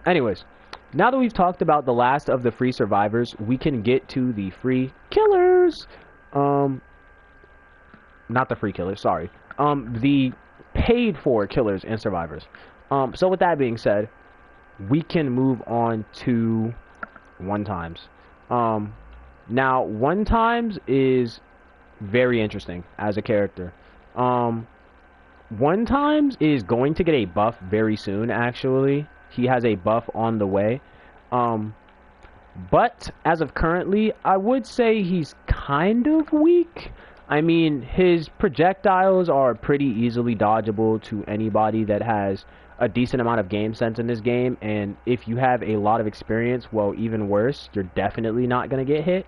Anyways, now that we've talked about the last of the free survivors, we can get to the free killers. Not the free killers, sorry. The paid for killers and survivors. So with that being said, we can move on to one times. Now one times is very interesting as a character. One times is going to get a buff very soon, actually. He has a buff on the way. But as of currently, I would say he's kind of weak. I mean, his projectiles are pretty easily dodgeable to anybody that has a decent amount of game sense in this game. And if you have a lot of experience, well, even worse, you're definitely not going to get hit.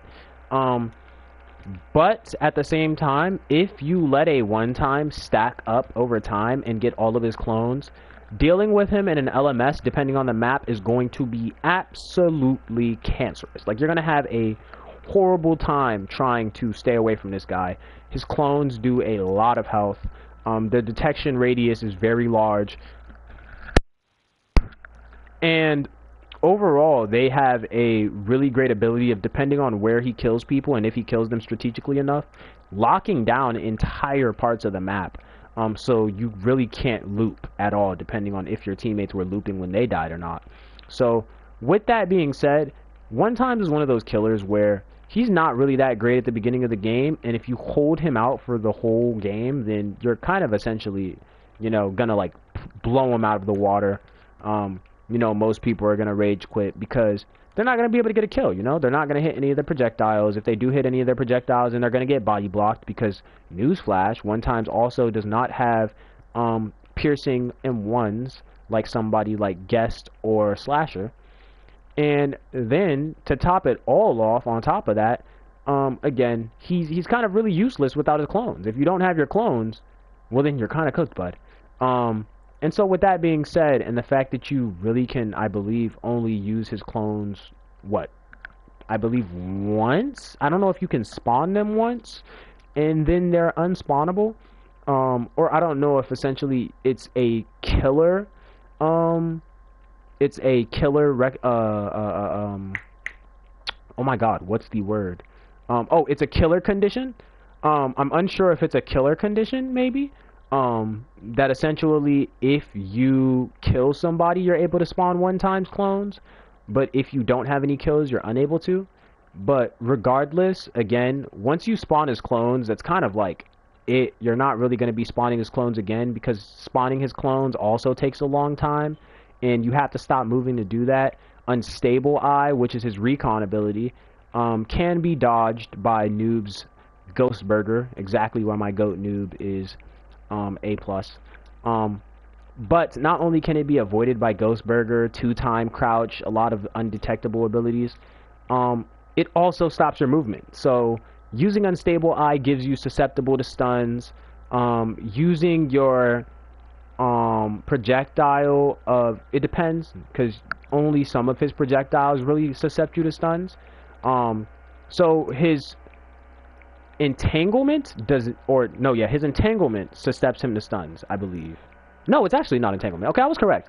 But at the same time, if you let a one-time stack up over time and get all of his clones, dealing with him in an LMS, depending on the map, is going to be absolutely cancerous. Like, you're going to have a horrible time trying to stay away from this guy. His clones do a lot of health. The detection radius is very large. And overall, they have a really great ability of, depending on where he kills people and if he kills them strategically enough, locking down entire parts of the map. So you really can't loop at all, depending on if your teammates were looping when they died or not. So with that being said, one times is one of those killers where he's not really that great at the beginning of the game, and if you hold him out for the whole game, then you're kind of essentially, you know, gonna like blow him out of the water. You know, most people are gonna rage quit because they're not gonna be able to get a kill. You know, they're not gonna hit any of their projectiles. If they do hit any of their projectiles, then they're gonna get body blocked because, newsflash, one times also does not have piercing M1s like somebody like Guest or Slasher. And then to top it all off, on top of that, again, he's kind of really useless without his clones. If you don't have your clones, well, then you're kind of cooked, bud. And so with that being said, and the fact that you really can, I believe, only use his clones, what? I believe once? I don't know if you can spawn them once, and then they're unspawnable. Or I don't know if essentially it's a killer, it's a killer oh my god, what's the word? Oh, it's a killer condition. I'm unsure if it's a killer condition, maybe. That essentially, if you kill somebody, you're able to spawn one times clones, but if you don't have any kills, you're unable to. But regardless, again, once you spawn his clones, that's kind of like it. You're not really going to be spawning his clones again, because spawning his clones also takes a long time, and you have to stop moving to do that. Unstable Eye, which is his recon ability, can be dodged by Noob's Ghost Burger, exactly why my goat Noob is A+. But not only can it be avoided by Ghost Burger, 2-time crouch, a lot of undetectable abilities, it also stops your movement. So using Unstable Eye gives you susceptible to stuns. Using your projectile of, it depends, because only some of his projectiles really suscept you to stuns. So his entanglement doesn't, or no, yeah, his entanglement suscepts him to stuns, I believe. No, it's actually not entanglement. Okay, I was correct.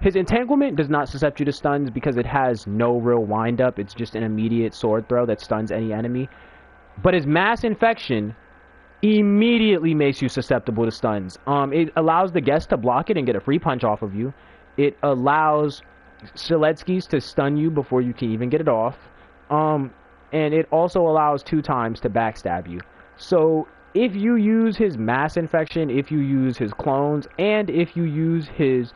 His entanglement does not suscept you to stuns because it has no real wind up. It's just an immediate sword throw that stuns any enemy. But his mass infection immediately makes you susceptible to stuns. It allows the guest to block it and get a free punch off of you. It allows Sheletsky's to stun you before you can even get it off. And it also allows 2 times to backstab you. So if you use his mass infection, if you use his clones, and if you use his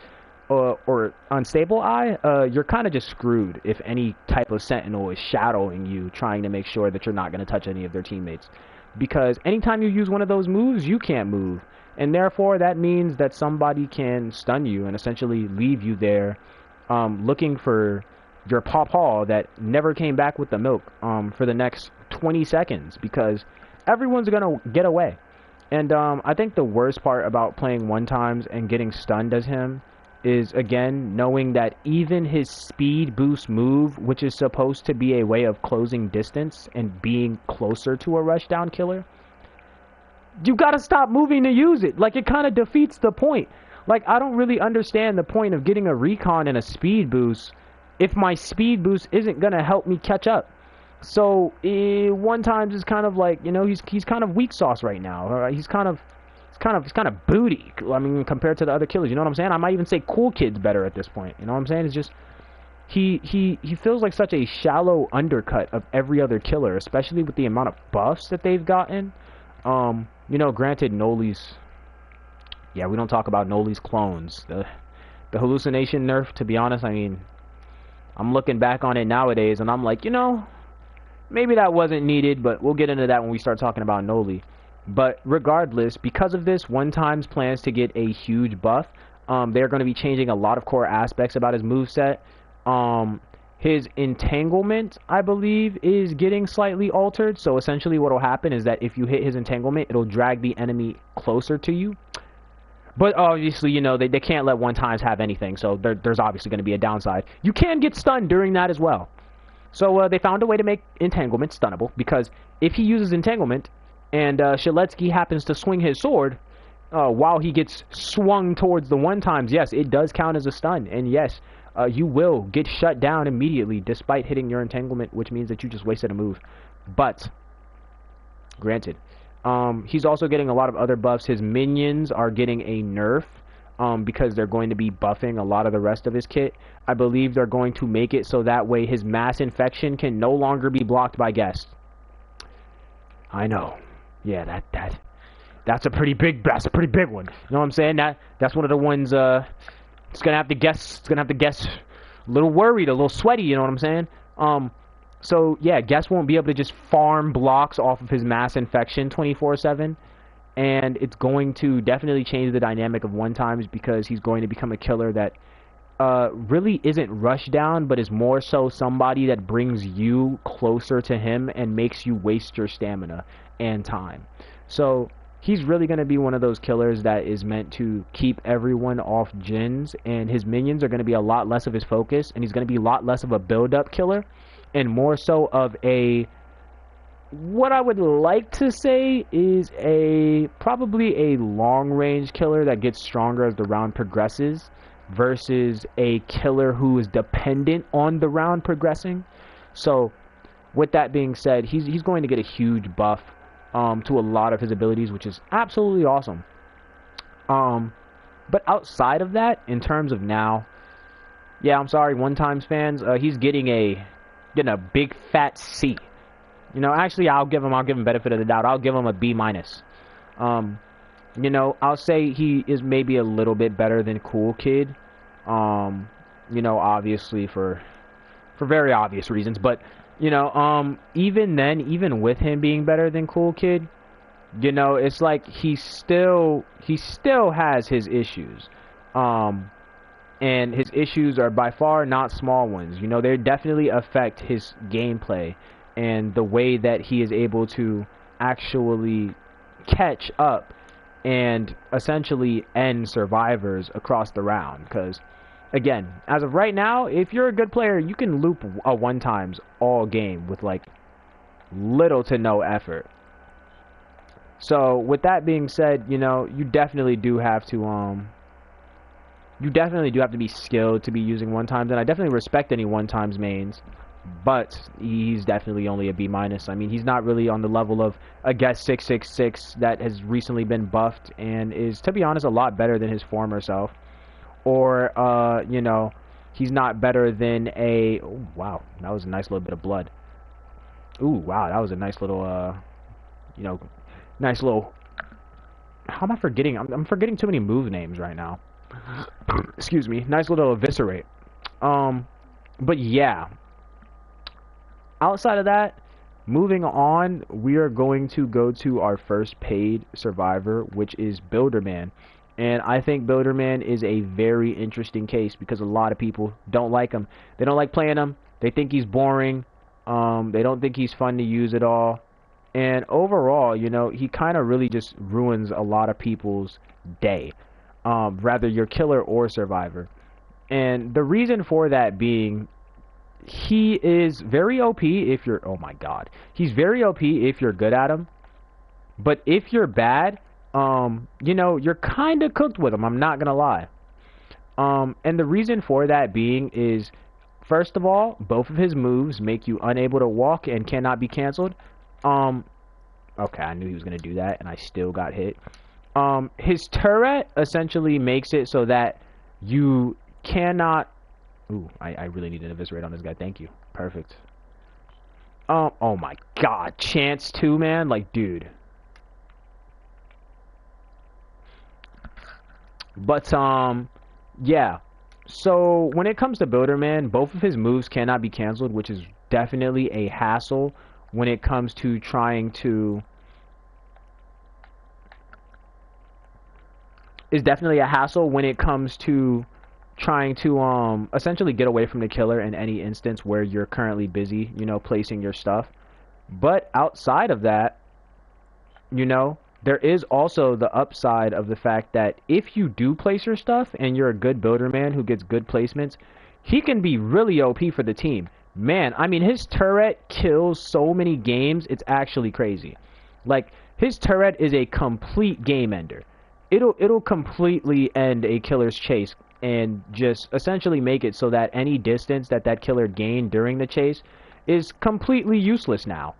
or Unstable Eye, you're kind of just screwed if any type of sentinel is shadowing you, trying to make sure that you're not going to touch any of their teammates. Because anytime you use one of those moves, you can't move. And therefore, that means that somebody can stun you and essentially leave you there looking for your pawpaw that never came back with the milk for the next 20 seconds. Because everyone's going to get away. And I think the worst part about playing 1-times and getting stunned as him is, again, knowing that even his speed boost move, which is supposed to be a way of closing distance and being closer to a rushdown killer, you gotta stop moving to use it. Like, it kind of defeats the point. Like, I don't really understand the point of getting a recon and a speed boost if my speed boost isn't gonna help me catch up. So 1-times is kind of like, you know, he's kind of weak sauce right now. He's kind of booty. I mean, compared to the other killers, you know what I'm saying? I might even say Cool Kid's better at this point. You know what I'm saying? It's just he feels like such a shallow undercut of every other killer, especially with the amount of buffs that they've gotten. You know, granted, Noli's, yeah, we don't talk about Noli's clones. The hallucination nerf, to be honest, I mean, I'm looking back on it nowadays and I'm like, you know, maybe that wasn't needed, but we'll get into that when we start talking about Noli. But regardless, because of this, 1-times plans to get a huge buff. They're going to be changing a lot of core aspects about his moveset. His entanglement, I believe, is getting slightly altered. So essentially what will happen is that if you hit his entanglement, it'll drag the enemy closer to you. But obviously, you know, they can't let 1-times have anything. So there's obviously going to be a downside. You can get stunned during that as well. So they found a way to make entanglement stunnable. Because if he uses entanglement and Sheletsky happens to swing his sword while he gets swung towards the 1-times, yes, it does count as a stun. And yes, you will get shut down immediately despite hitting your entanglement, which means that you just wasted a move. But, granted, he's also getting a lot of other buffs. His minions are getting a nerf because they're going to be buffing a lot of the rest of his kit. I believe they're going to make it so that way his mass infection can no longer be blocked by guests. I know. Yeah, that's a pretty big one. You know what I'm saying? That's one of the ones it's gonna have to guess a little worried, a little sweaty, you know what I'm saying? So yeah, guess won't be able to just farm blocks off of his mass infection 24/7, and it's going to definitely change the dynamic of 1-times because he's going to become a killer that really isn't rush down, but is more so somebody that brings you closer to him and makes you waste your stamina and time. So he's really going to be one of those killers that is meant to keep everyone off gens, and his minions are going to be a lot less of his focus, and he's going to be a lot less of a build-up killer and more so of a, what I would like to say is probably a long-range killer that gets stronger as the round progresses versus a killer who is dependent on the round progressing. So with that being said, he's going to get a huge buff to a lot of his abilities, which is absolutely awesome. But outside of that, in terms of now, yeah, I'm sorry, 1-times fans, he's getting a big fat C. You know, actually, I'll give him benefit of the doubt. I'll give him a B-. You know, I'll say he is maybe a little bit better than Cool Kid. You know, obviously for very obvious reasons, but you know, even then, even with him being better than Cool Kid, you know, it's like he still has his issues. And his issues are by far not small ones. You know, they definitely affect his gameplay and the way that he is able to actually catch up and essentially end survivors across the round. Because, again, as of right now, if you're a good player, you can loop a one-times all game with, like, little to no effort. So, with that being said, you know, you definitely do have to, be skilled to be using one-times, and I definitely respect any one-times mains, but he's definitely only a B-. I mean, he's not really on the level of a Guess 666 that has recently been buffed and is, to be honest, a lot better than his former self. Or, you know, he's not better than a... Oh, wow, that was a nice little bit of blood. Ooh, wow, that was a nice little, you know, nice little... How am I forgetting? I'm forgetting too many move names right now. Excuse me. Nice little eviscerate. But yeah. Outside of that, moving on, we are going to go to our first paid survivor, which is Builderman. And I think Builderman is a very interesting case because a lot of people don't like him. They don't like playing him. They think he's boring. They don't think he's fun to use at all. And overall, you know, he kind of really just ruins a lot of people's day. Rather your killer or survivor. And the reason for that being, he is very OP if you're, oh my god, he's very OP if you're good at him, but if you're bad, you know, you're kind of cooked with him, I'm not gonna lie. And the reason for that being is, first of all, both of his moves make you unable to walk and cannot be canceled. Okay, I knew he was gonna do that and I still got hit. His turret essentially makes it so that you cannot... Ooh, I really need an eviscerate on this guy. Thank you. Perfect. Oh my god. Chance 2, man. Like, dude. But, yeah. So, when it comes to Builderman, both of his moves cannot be canceled, which is definitely a hassle when it comes to trying to... essentially get away from the killer in any instance where you're currently busy, you know, placing your stuff. But outside of that, you know, there is also the upside of the fact that if you do place your stuff and you're a good Builderman who gets good placements, he can be really OP for the team. Man, I mean, his turret kills so many games, it's actually crazy. Like, his turret is a complete game ender. It'll completely end a killer's chase and just essentially make it so that any distance that that killer gained during the chase is completely useless now.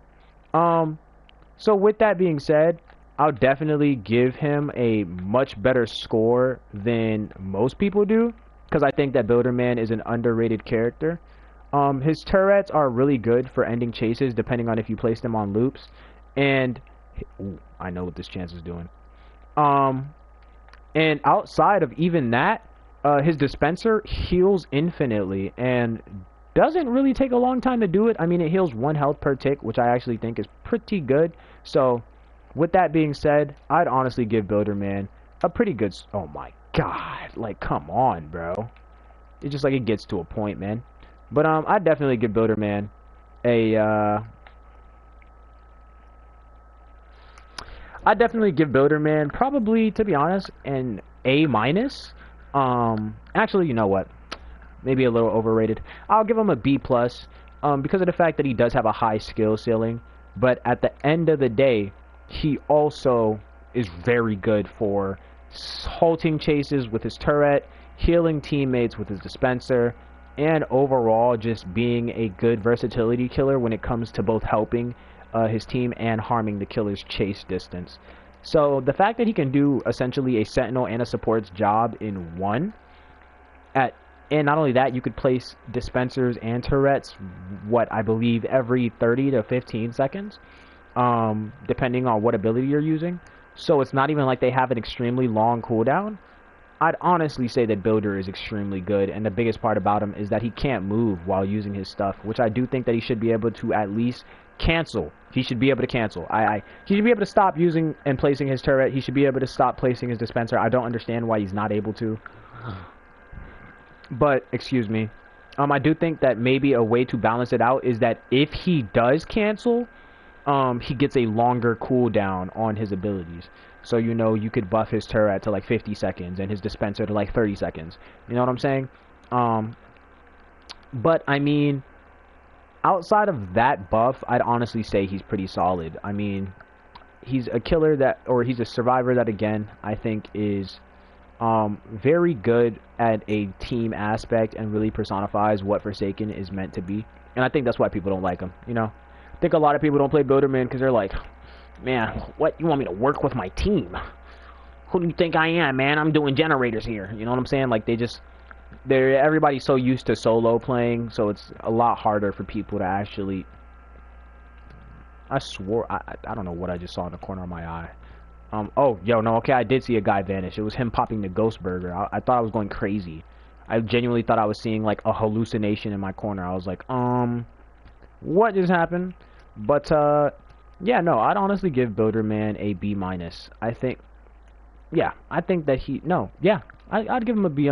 So with that being said, I'll definitely give him a much better score than most people do, because I think that Builderman is an underrated character. His turrets are really good for ending chases depending on if you place them on loops. And ooh, I know what this chance is doing. And outside of even that, his dispenser heals infinitely and doesn't really take a long time to do it. I mean, it heals 1 health per tick, which I actually think is pretty good. So, with that being said, I'd honestly give Builderman a pretty good... Oh my god, like, come on, bro. It's just like it gets to a point, man. But, I'd definitely give Builderman a, I'd definitely give Builderman probably, to be honest, an A-. Actually, you know what? Maybe a little overrated. I'll give him a B+, because of the fact that he does have a high skill ceiling. But at the end of the day, he also is very good for halting chases with his turret, healing teammates with his dispenser, and overall just being a good versatility killer when it comes to both helping his team and harming the killer's chase distance. So the fact that he can do essentially a sentinel and a support's job in one, and not only that, you could place dispensers and turrets, what I believe every 30 to 15 seconds, depending on what ability you're using. So it's not even like they have an extremely long cooldown. I'd honestly say that Builder is extremely good, and the biggest part about him is that he can't move while using his stuff, which I do think that he should be able to at least cancel. He should be able to cancel. He should be able to stop using and placing his turret. He should be able to stop placing his dispenser. I don't understand why he's not able to. But excuse me, I do think that maybe a way to balance it out is that if he does cancel, he gets a longer cooldown on his abilities. So you know you could buff his turret to like 50 seconds and his dispenser to like 30 seconds. You know what I'm saying? But I mean, outside of that buff, I'd honestly say he's pretty solid. I mean, he's a killer that, or he's a survivor that, again, I think is very good at a team aspect and really personifies what Forsaken is meant to be. And I think that's why people don't like him, you know? I think a lot of people don't play Builderman because they're like, man, what, you want me to work with my team? Who do you think I am, man? I'm doing generators here. You know what I'm saying? Like, everybody's so used to solo playing, so it's a lot harder for people to actually... I swore, I don't know what I just saw in the corner of my eye. Oh, yo, no, okay, I did see a guy vanish. It was him popping the ghost burger. I thought I was going crazy. I genuinely thought I was seeing, like, a hallucination in my corner. I was like, what just happened? But, yeah, no, I'd honestly give Builderman a B-. I think, yeah, I think that I'd give him a B-.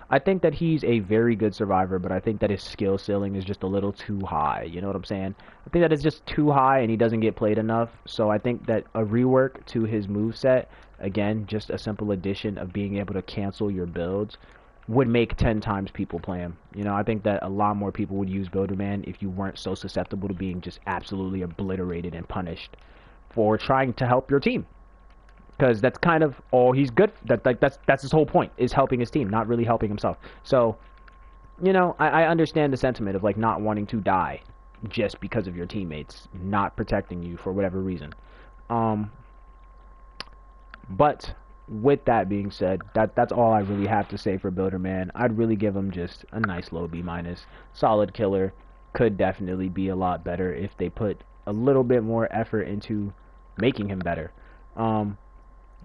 I think that he's a very good survivor, but I think that his skill ceiling is just a little too high. You know what I'm saying? I think that it's just too high and he doesn't get played enough. So I think that a rework to his moveset, again, just a simple addition of being able to cancel your builds, would make 10 times people play him. You know, I think that a lot more people would use Builderman if you weren't so susceptible to being just absolutely obliterated and punished for trying to help your team. Because that's kind of all he's good. That's his whole point, is helping his team, not really helping himself. So, you know, I understand the sentiment of like not wanting to die just because of your teammates not protecting you for whatever reason. But with that being said, that's all I really have to say for Builderman. I'd really give him just a nice low B-. Solid killer. Could definitely be a lot better if they put a little bit more effort into making him better.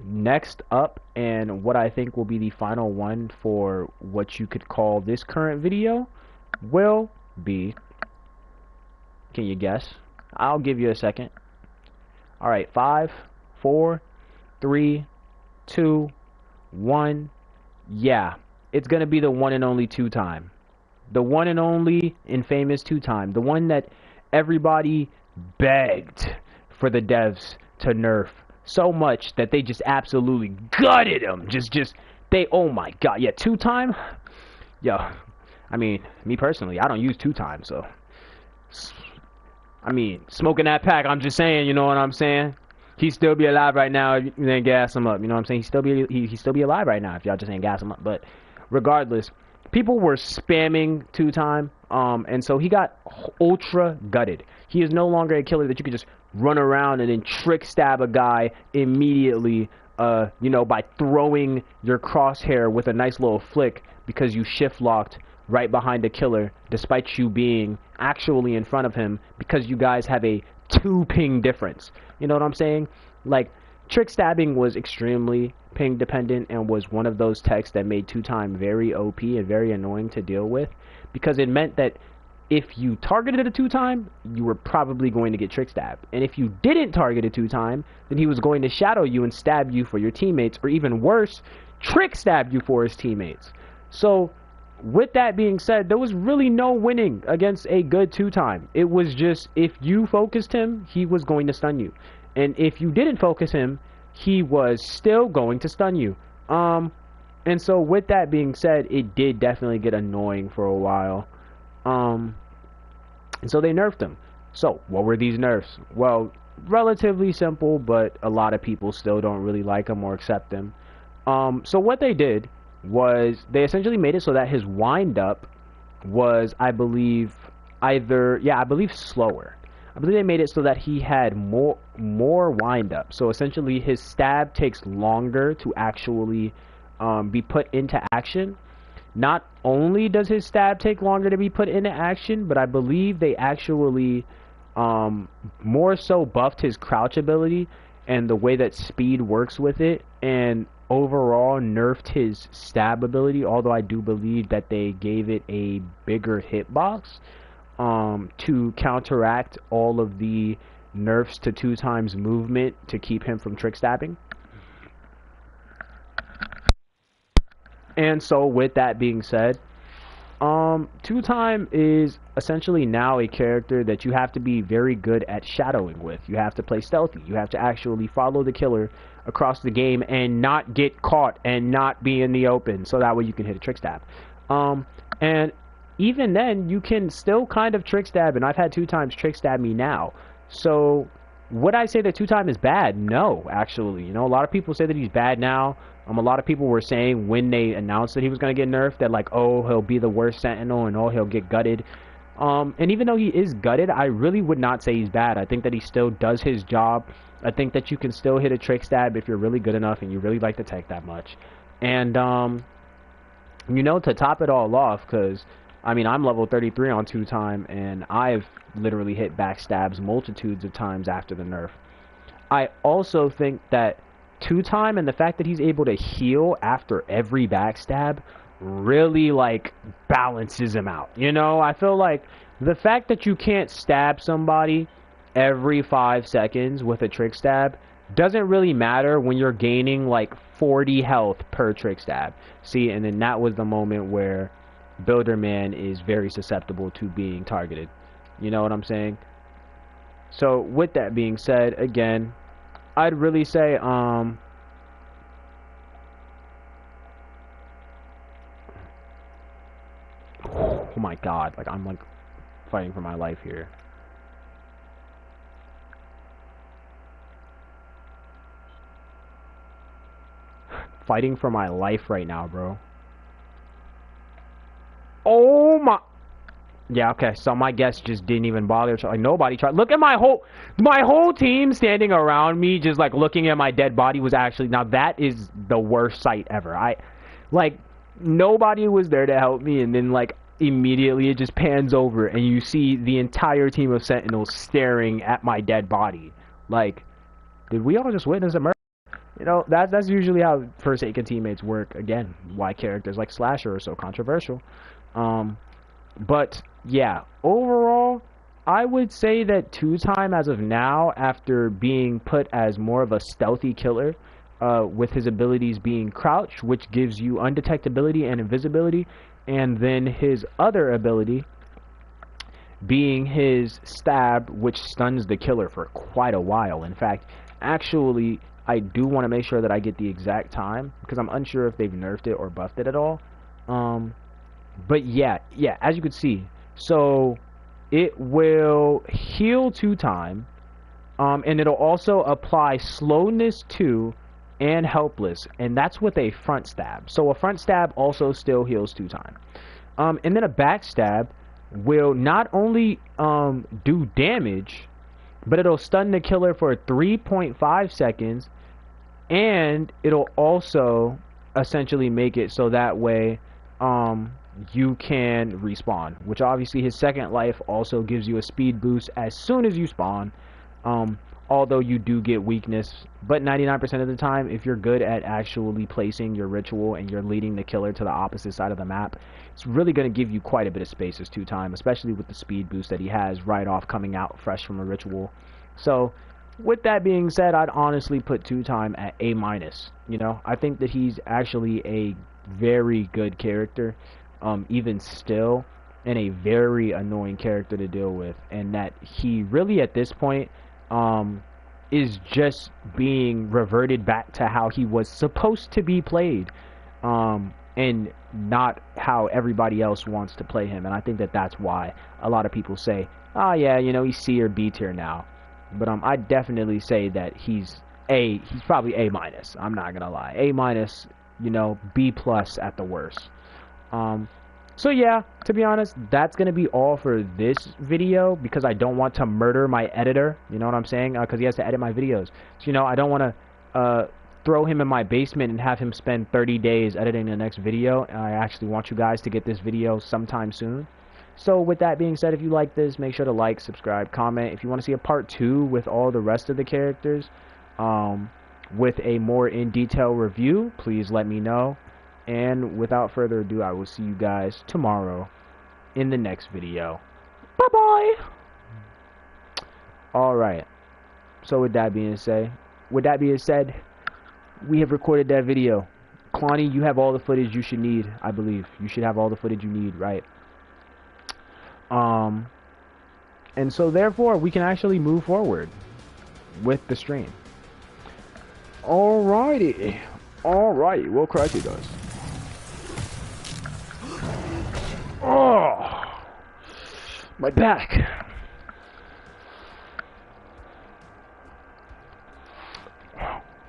Next up, and what I think will be the final one for what you could call this current video, will be, can you guess? I'll give you a second. Alright, 5, 4, 3, 2, 1. Yeah, it's gonna be the one and only 2-time. The one and only infamous 2-time. The one that everybody begged for the devs to nerf so much that they just absolutely gutted him. Oh my god, yeah, 2-time? Yo, I mean, me personally, I don't use 2-time, so, I mean, smoking that pack, I'm just saying, you know what I'm saying? He'd still be alive right now if you didn't gas him up, you know what I'm saying? He'd still be alive right now if y'all just ain't gas him up, but regardless, people were spamming 2-time, and so he got ultra gutted. He is no longer a killer that you could just run around and then trick stab a guy immediately, you know, by throwing your crosshair with a nice little flick because you shift locked right behind a killer despite you being actually in front of him because you guys have a 2 ping difference. You know what I'm saying? Like, trick stabbing was extremely ping dependent and was one of those techs that made 2-time very OP and very annoying to deal with because it meant that if you targeted a 2-time, you were probably going to get trick stabbed. And if you didn't target a 2-time, then he was going to shadow you and stab you for your teammates, or even worse, trick stab you for his teammates. So, with that being said, there was really no winning against a good 2-time. It was just, if you focused him, he was going to stun you. And if you didn't focus him, he was still going to stun you. And so with that being said, it did definitely get annoying for a while. And so they nerfed him. So what were these nerfs? Well, relatively simple, but a lot of people still don't really like him or accept him. So what they did was they essentially made it so that his wind up was, I believe, slower. I believe they made it so that he had more wind up. So essentially his stab takes longer to actually be put into action. Not only does his stab take longer to be put into action, but I believe they actually more so buffed his crouch ability and the way that speed works with it, and overall nerfed his stab ability, although I do believe that they gave it a bigger hitbox to counteract all of the nerfs to 2-times movement to keep him from trick stabbing. And so with that being said, Two Time is essentially now a character that you have to be very good at shadowing with. You have to play stealthy. You have to actually follow the killer across the game and not get caught and not be in the open, so that way you can hit a trick stab. And even then, you can still kind of trick stab, and I've had Two Times trick stab me now. So would I say that Two Time is bad? No, actually. You know, a lot of people say that he's bad now. A lot of people were saying when they announced that he was going to get nerfed that, like, oh, he'll be the worst Sentinel and, oh, he'll get gutted. And even though he is gutted, I really would not say he's bad. I think that he still does his job. I think that you can still hit a trick stab if you're really good enough and you really like the tech that much. And, you know, to top it all off, because, I mean, I'm level 33 on Two Time, and I've literally hit backstabs multitudes of times after the nerf. I also think that Two Time and the fact that he's able to heal after every backstab really, like, balances him out. You know, I feel like the fact that you can't stab somebody every 5 seconds with a trick stab doesn't really matter when you're gaining like 40 health per trick stab. See, and then that was the moment where Builderman is very susceptible to being targeted. You know what I'm saying? So with that being said, again, I'd really say oh my god, like I'm like fighting for my life here. Fighting for my life right now, bro. Oh my. Yeah, okay, so my guest just didn't even bother. Like, nobody tried. Look at my whole team standing around me, just like looking at my dead body. Was actually, now that is the worst sight ever. Like, nobody was there to help me, and then like immediately it just pans over and you see the entire team of Sentinels staring at my dead body. Like, did we all just witness a murder? You know, that's usually how Forsaken teammates work. Again, why characters like Slasher are so controversial. But yeah, overall, I would say that Two Time as of now, after being put as more of a stealthy killer, with his abilities being crouch, which gives you undetectability and invisibility, and then his other ability being his stab, which stuns the killer for quite a while. In fact, actually, I do want to make sure that I get the exact time, because I'm unsure if they've nerfed it or buffed it at all. But yeah, as you can see, so it will heal Two Time, and it'll also apply slowness 2 and helpless, and that's with a front stab. So a front stab also still heals Two Time. And then a backstab will not only do damage, but it'll stun the killer for 3.5 seconds, and it'll also essentially make it so that way you can respawn, which obviously his second life also gives you a speed boost as soon as you spawn, although you do get weakness, but 99% of the time, if you're good at actually placing your ritual and you're leading the killer to the opposite side of the map, it's really going to give you quite a bit of space as Two Time, especially with the speed boost that he has right off coming out fresh from a ritual. So with that being said, I'd honestly put Two Time at A-. You know, I think that he's actually a very good character, even still, and a very annoying character to deal with, and that he really at this point is just being reverted back to how he was supposed to be played, and not how everybody else wants to play him. And I think that that's why a lot of people say, oh yeah, you know, he's C or B tier now. But I definitely say that he's probably A-. I'm not gonna lie, A-, you know, B+ at the worst. So yeah, to be honest, that's gonna be all for this video, because I don't want to murder my editor, you know what I'm saying, because he has to edit my videos. So, you know, I don't want to throw him in my basement and have him spend 30 days editing the next video. I actually want you guys to get this video sometime soon. So with that being said, if you like this, make sure to like, subscribe, comment. If you want to see a part 2 with all the rest of the characters, with a more in-detail review, please let me know. And without further ado, I will see you guys tomorrow in the next video. Bye-bye! Alright. So with that being said, we have recorded that video. Klani, you have all the footage you should need, I believe. You should have all the footage you need, right? And so therefore, we can actually move forward with the stream. Alrighty. Alright, we'll crack you guys. Oh, my back.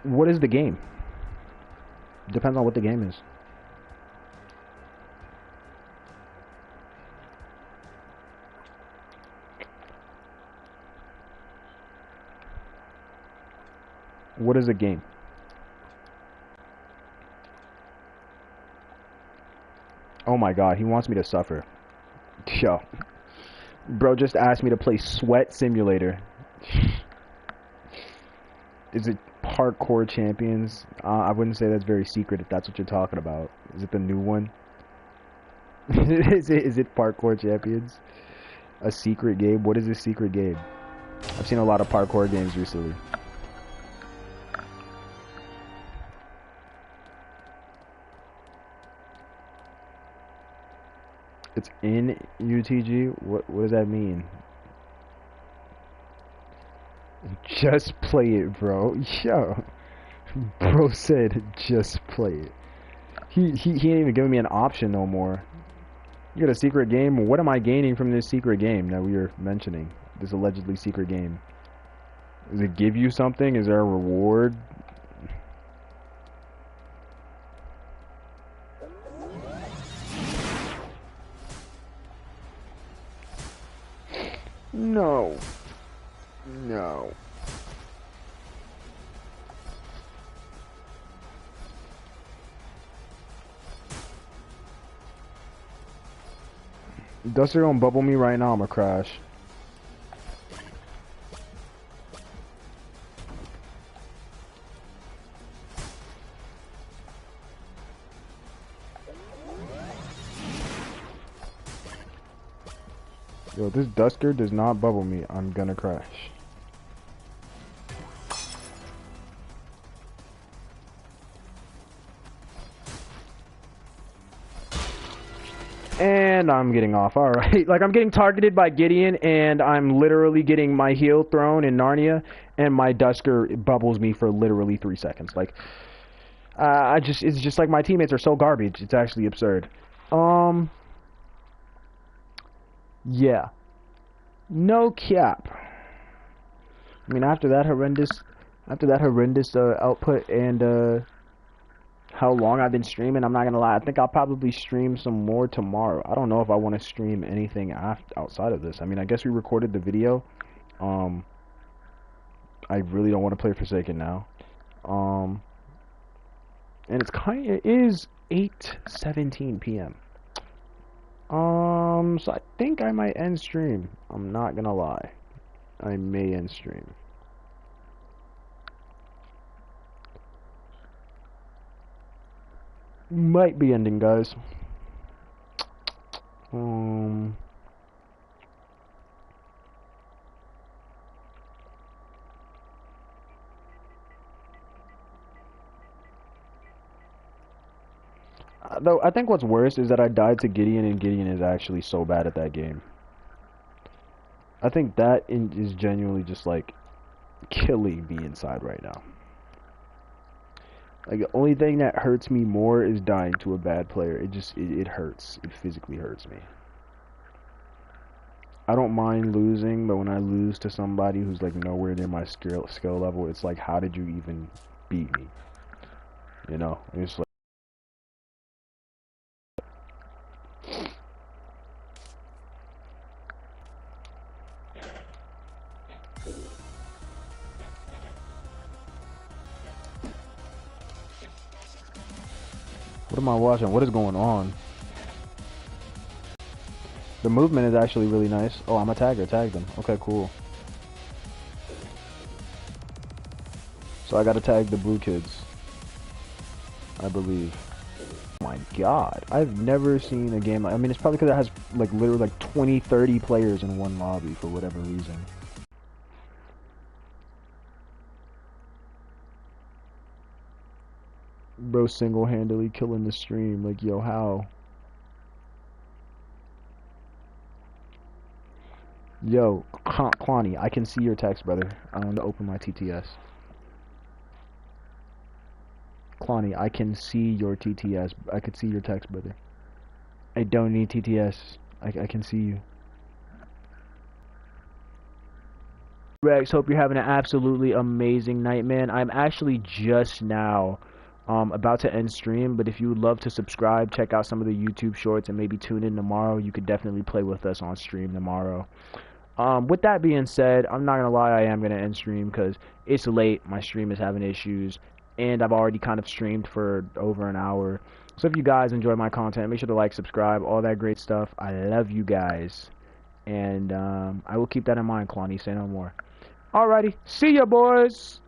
What is the game? Depends on what the game is. What is a game? Oh my god, he wants me to suffer. Yo. Bro just asked me to play Sweat Simulator. Is it Parkour Champions? I wouldn't say that's very secret if that's what you're talking about. Is it the new one? Is it Parkour Champions? A secret game? What is a secret game? I've seen a lot of parkour games recently. It's in UTG? What does that mean? Just play it, bro. Yo. Bro said just play it. He ain't even giving me an option no more. You got a secret game? What am I gaining from this secret game that we are mentioning? This allegedly secret game. Does it give you something? Is there a reward? No. No. Duster gonna bubble me right now, I'ma crash. Yo, this Dusker does not bubble me, I'm gonna crash. And I'm getting off, alright. Like, I'm getting targeted by Gideon, and I'm literally getting my heel thrown in Narnia, and my Dusker bubbles me for literally 3 seconds. Like, it's just like my teammates are so garbage, it's actually absurd. Yeah. No cap. I mean, after that horrendous output and, how long I've been streaming, I'm not gonna lie, I think I'll probably stream some more tomorrow. I don't know if I want to stream anything outside of this. I mean, I guess we recorded the video. I really don't want to play Forsaken now. And it is 8:17 p.m. So I think I might end stream. I'm not gonna lie. I may end stream. Might be ending, guys. Though I think what's worse is that I died to Gideon, and Gideon is actually so bad at that game. I think that is genuinely just like killing me inside right now. Like, the only thing that hurts me more is dying to a bad player. It hurts. It physically hurts me. I don't mind losing, but when I lose to somebody who's like nowhere near my skill level, it's like, how did you even beat me? You know? It's like, what am I watching? What is going on? The movement is actually really nice. Oh, I'm a tagger. Tag them. Okay, cool. So I gotta tag the blue kids, I believe. Oh my god. I've never seen a game like... I mean, it's probably because it has like literally like 20, 30 players in one lobby for whatever reason. Bro single-handedly killing the stream. Like, yo, how? Yo, Kwani, I can see your text, brother. I want to open my TTS. Kwani, I can see your TTS. I could see your text, brother. I don't need TTS. I can see you. Rex, hope you're having an absolutely amazing night, man. I'm actually just now about to end stream, but if you would love to subscribe, check out some of the YouTube shorts, and maybe tune in tomorrow. You could definitely play with us on stream tomorrow. With that being said, I'm not gonna lie, I am gonna end stream because it's late. My stream is having issues, and I've already kind of streamed for over an hour. So if you guys enjoy my content, make sure to like, subscribe, all that great stuff. I love you guys, and I will keep that in mind, Kwani. Say no more. Alrighty, see ya, boys.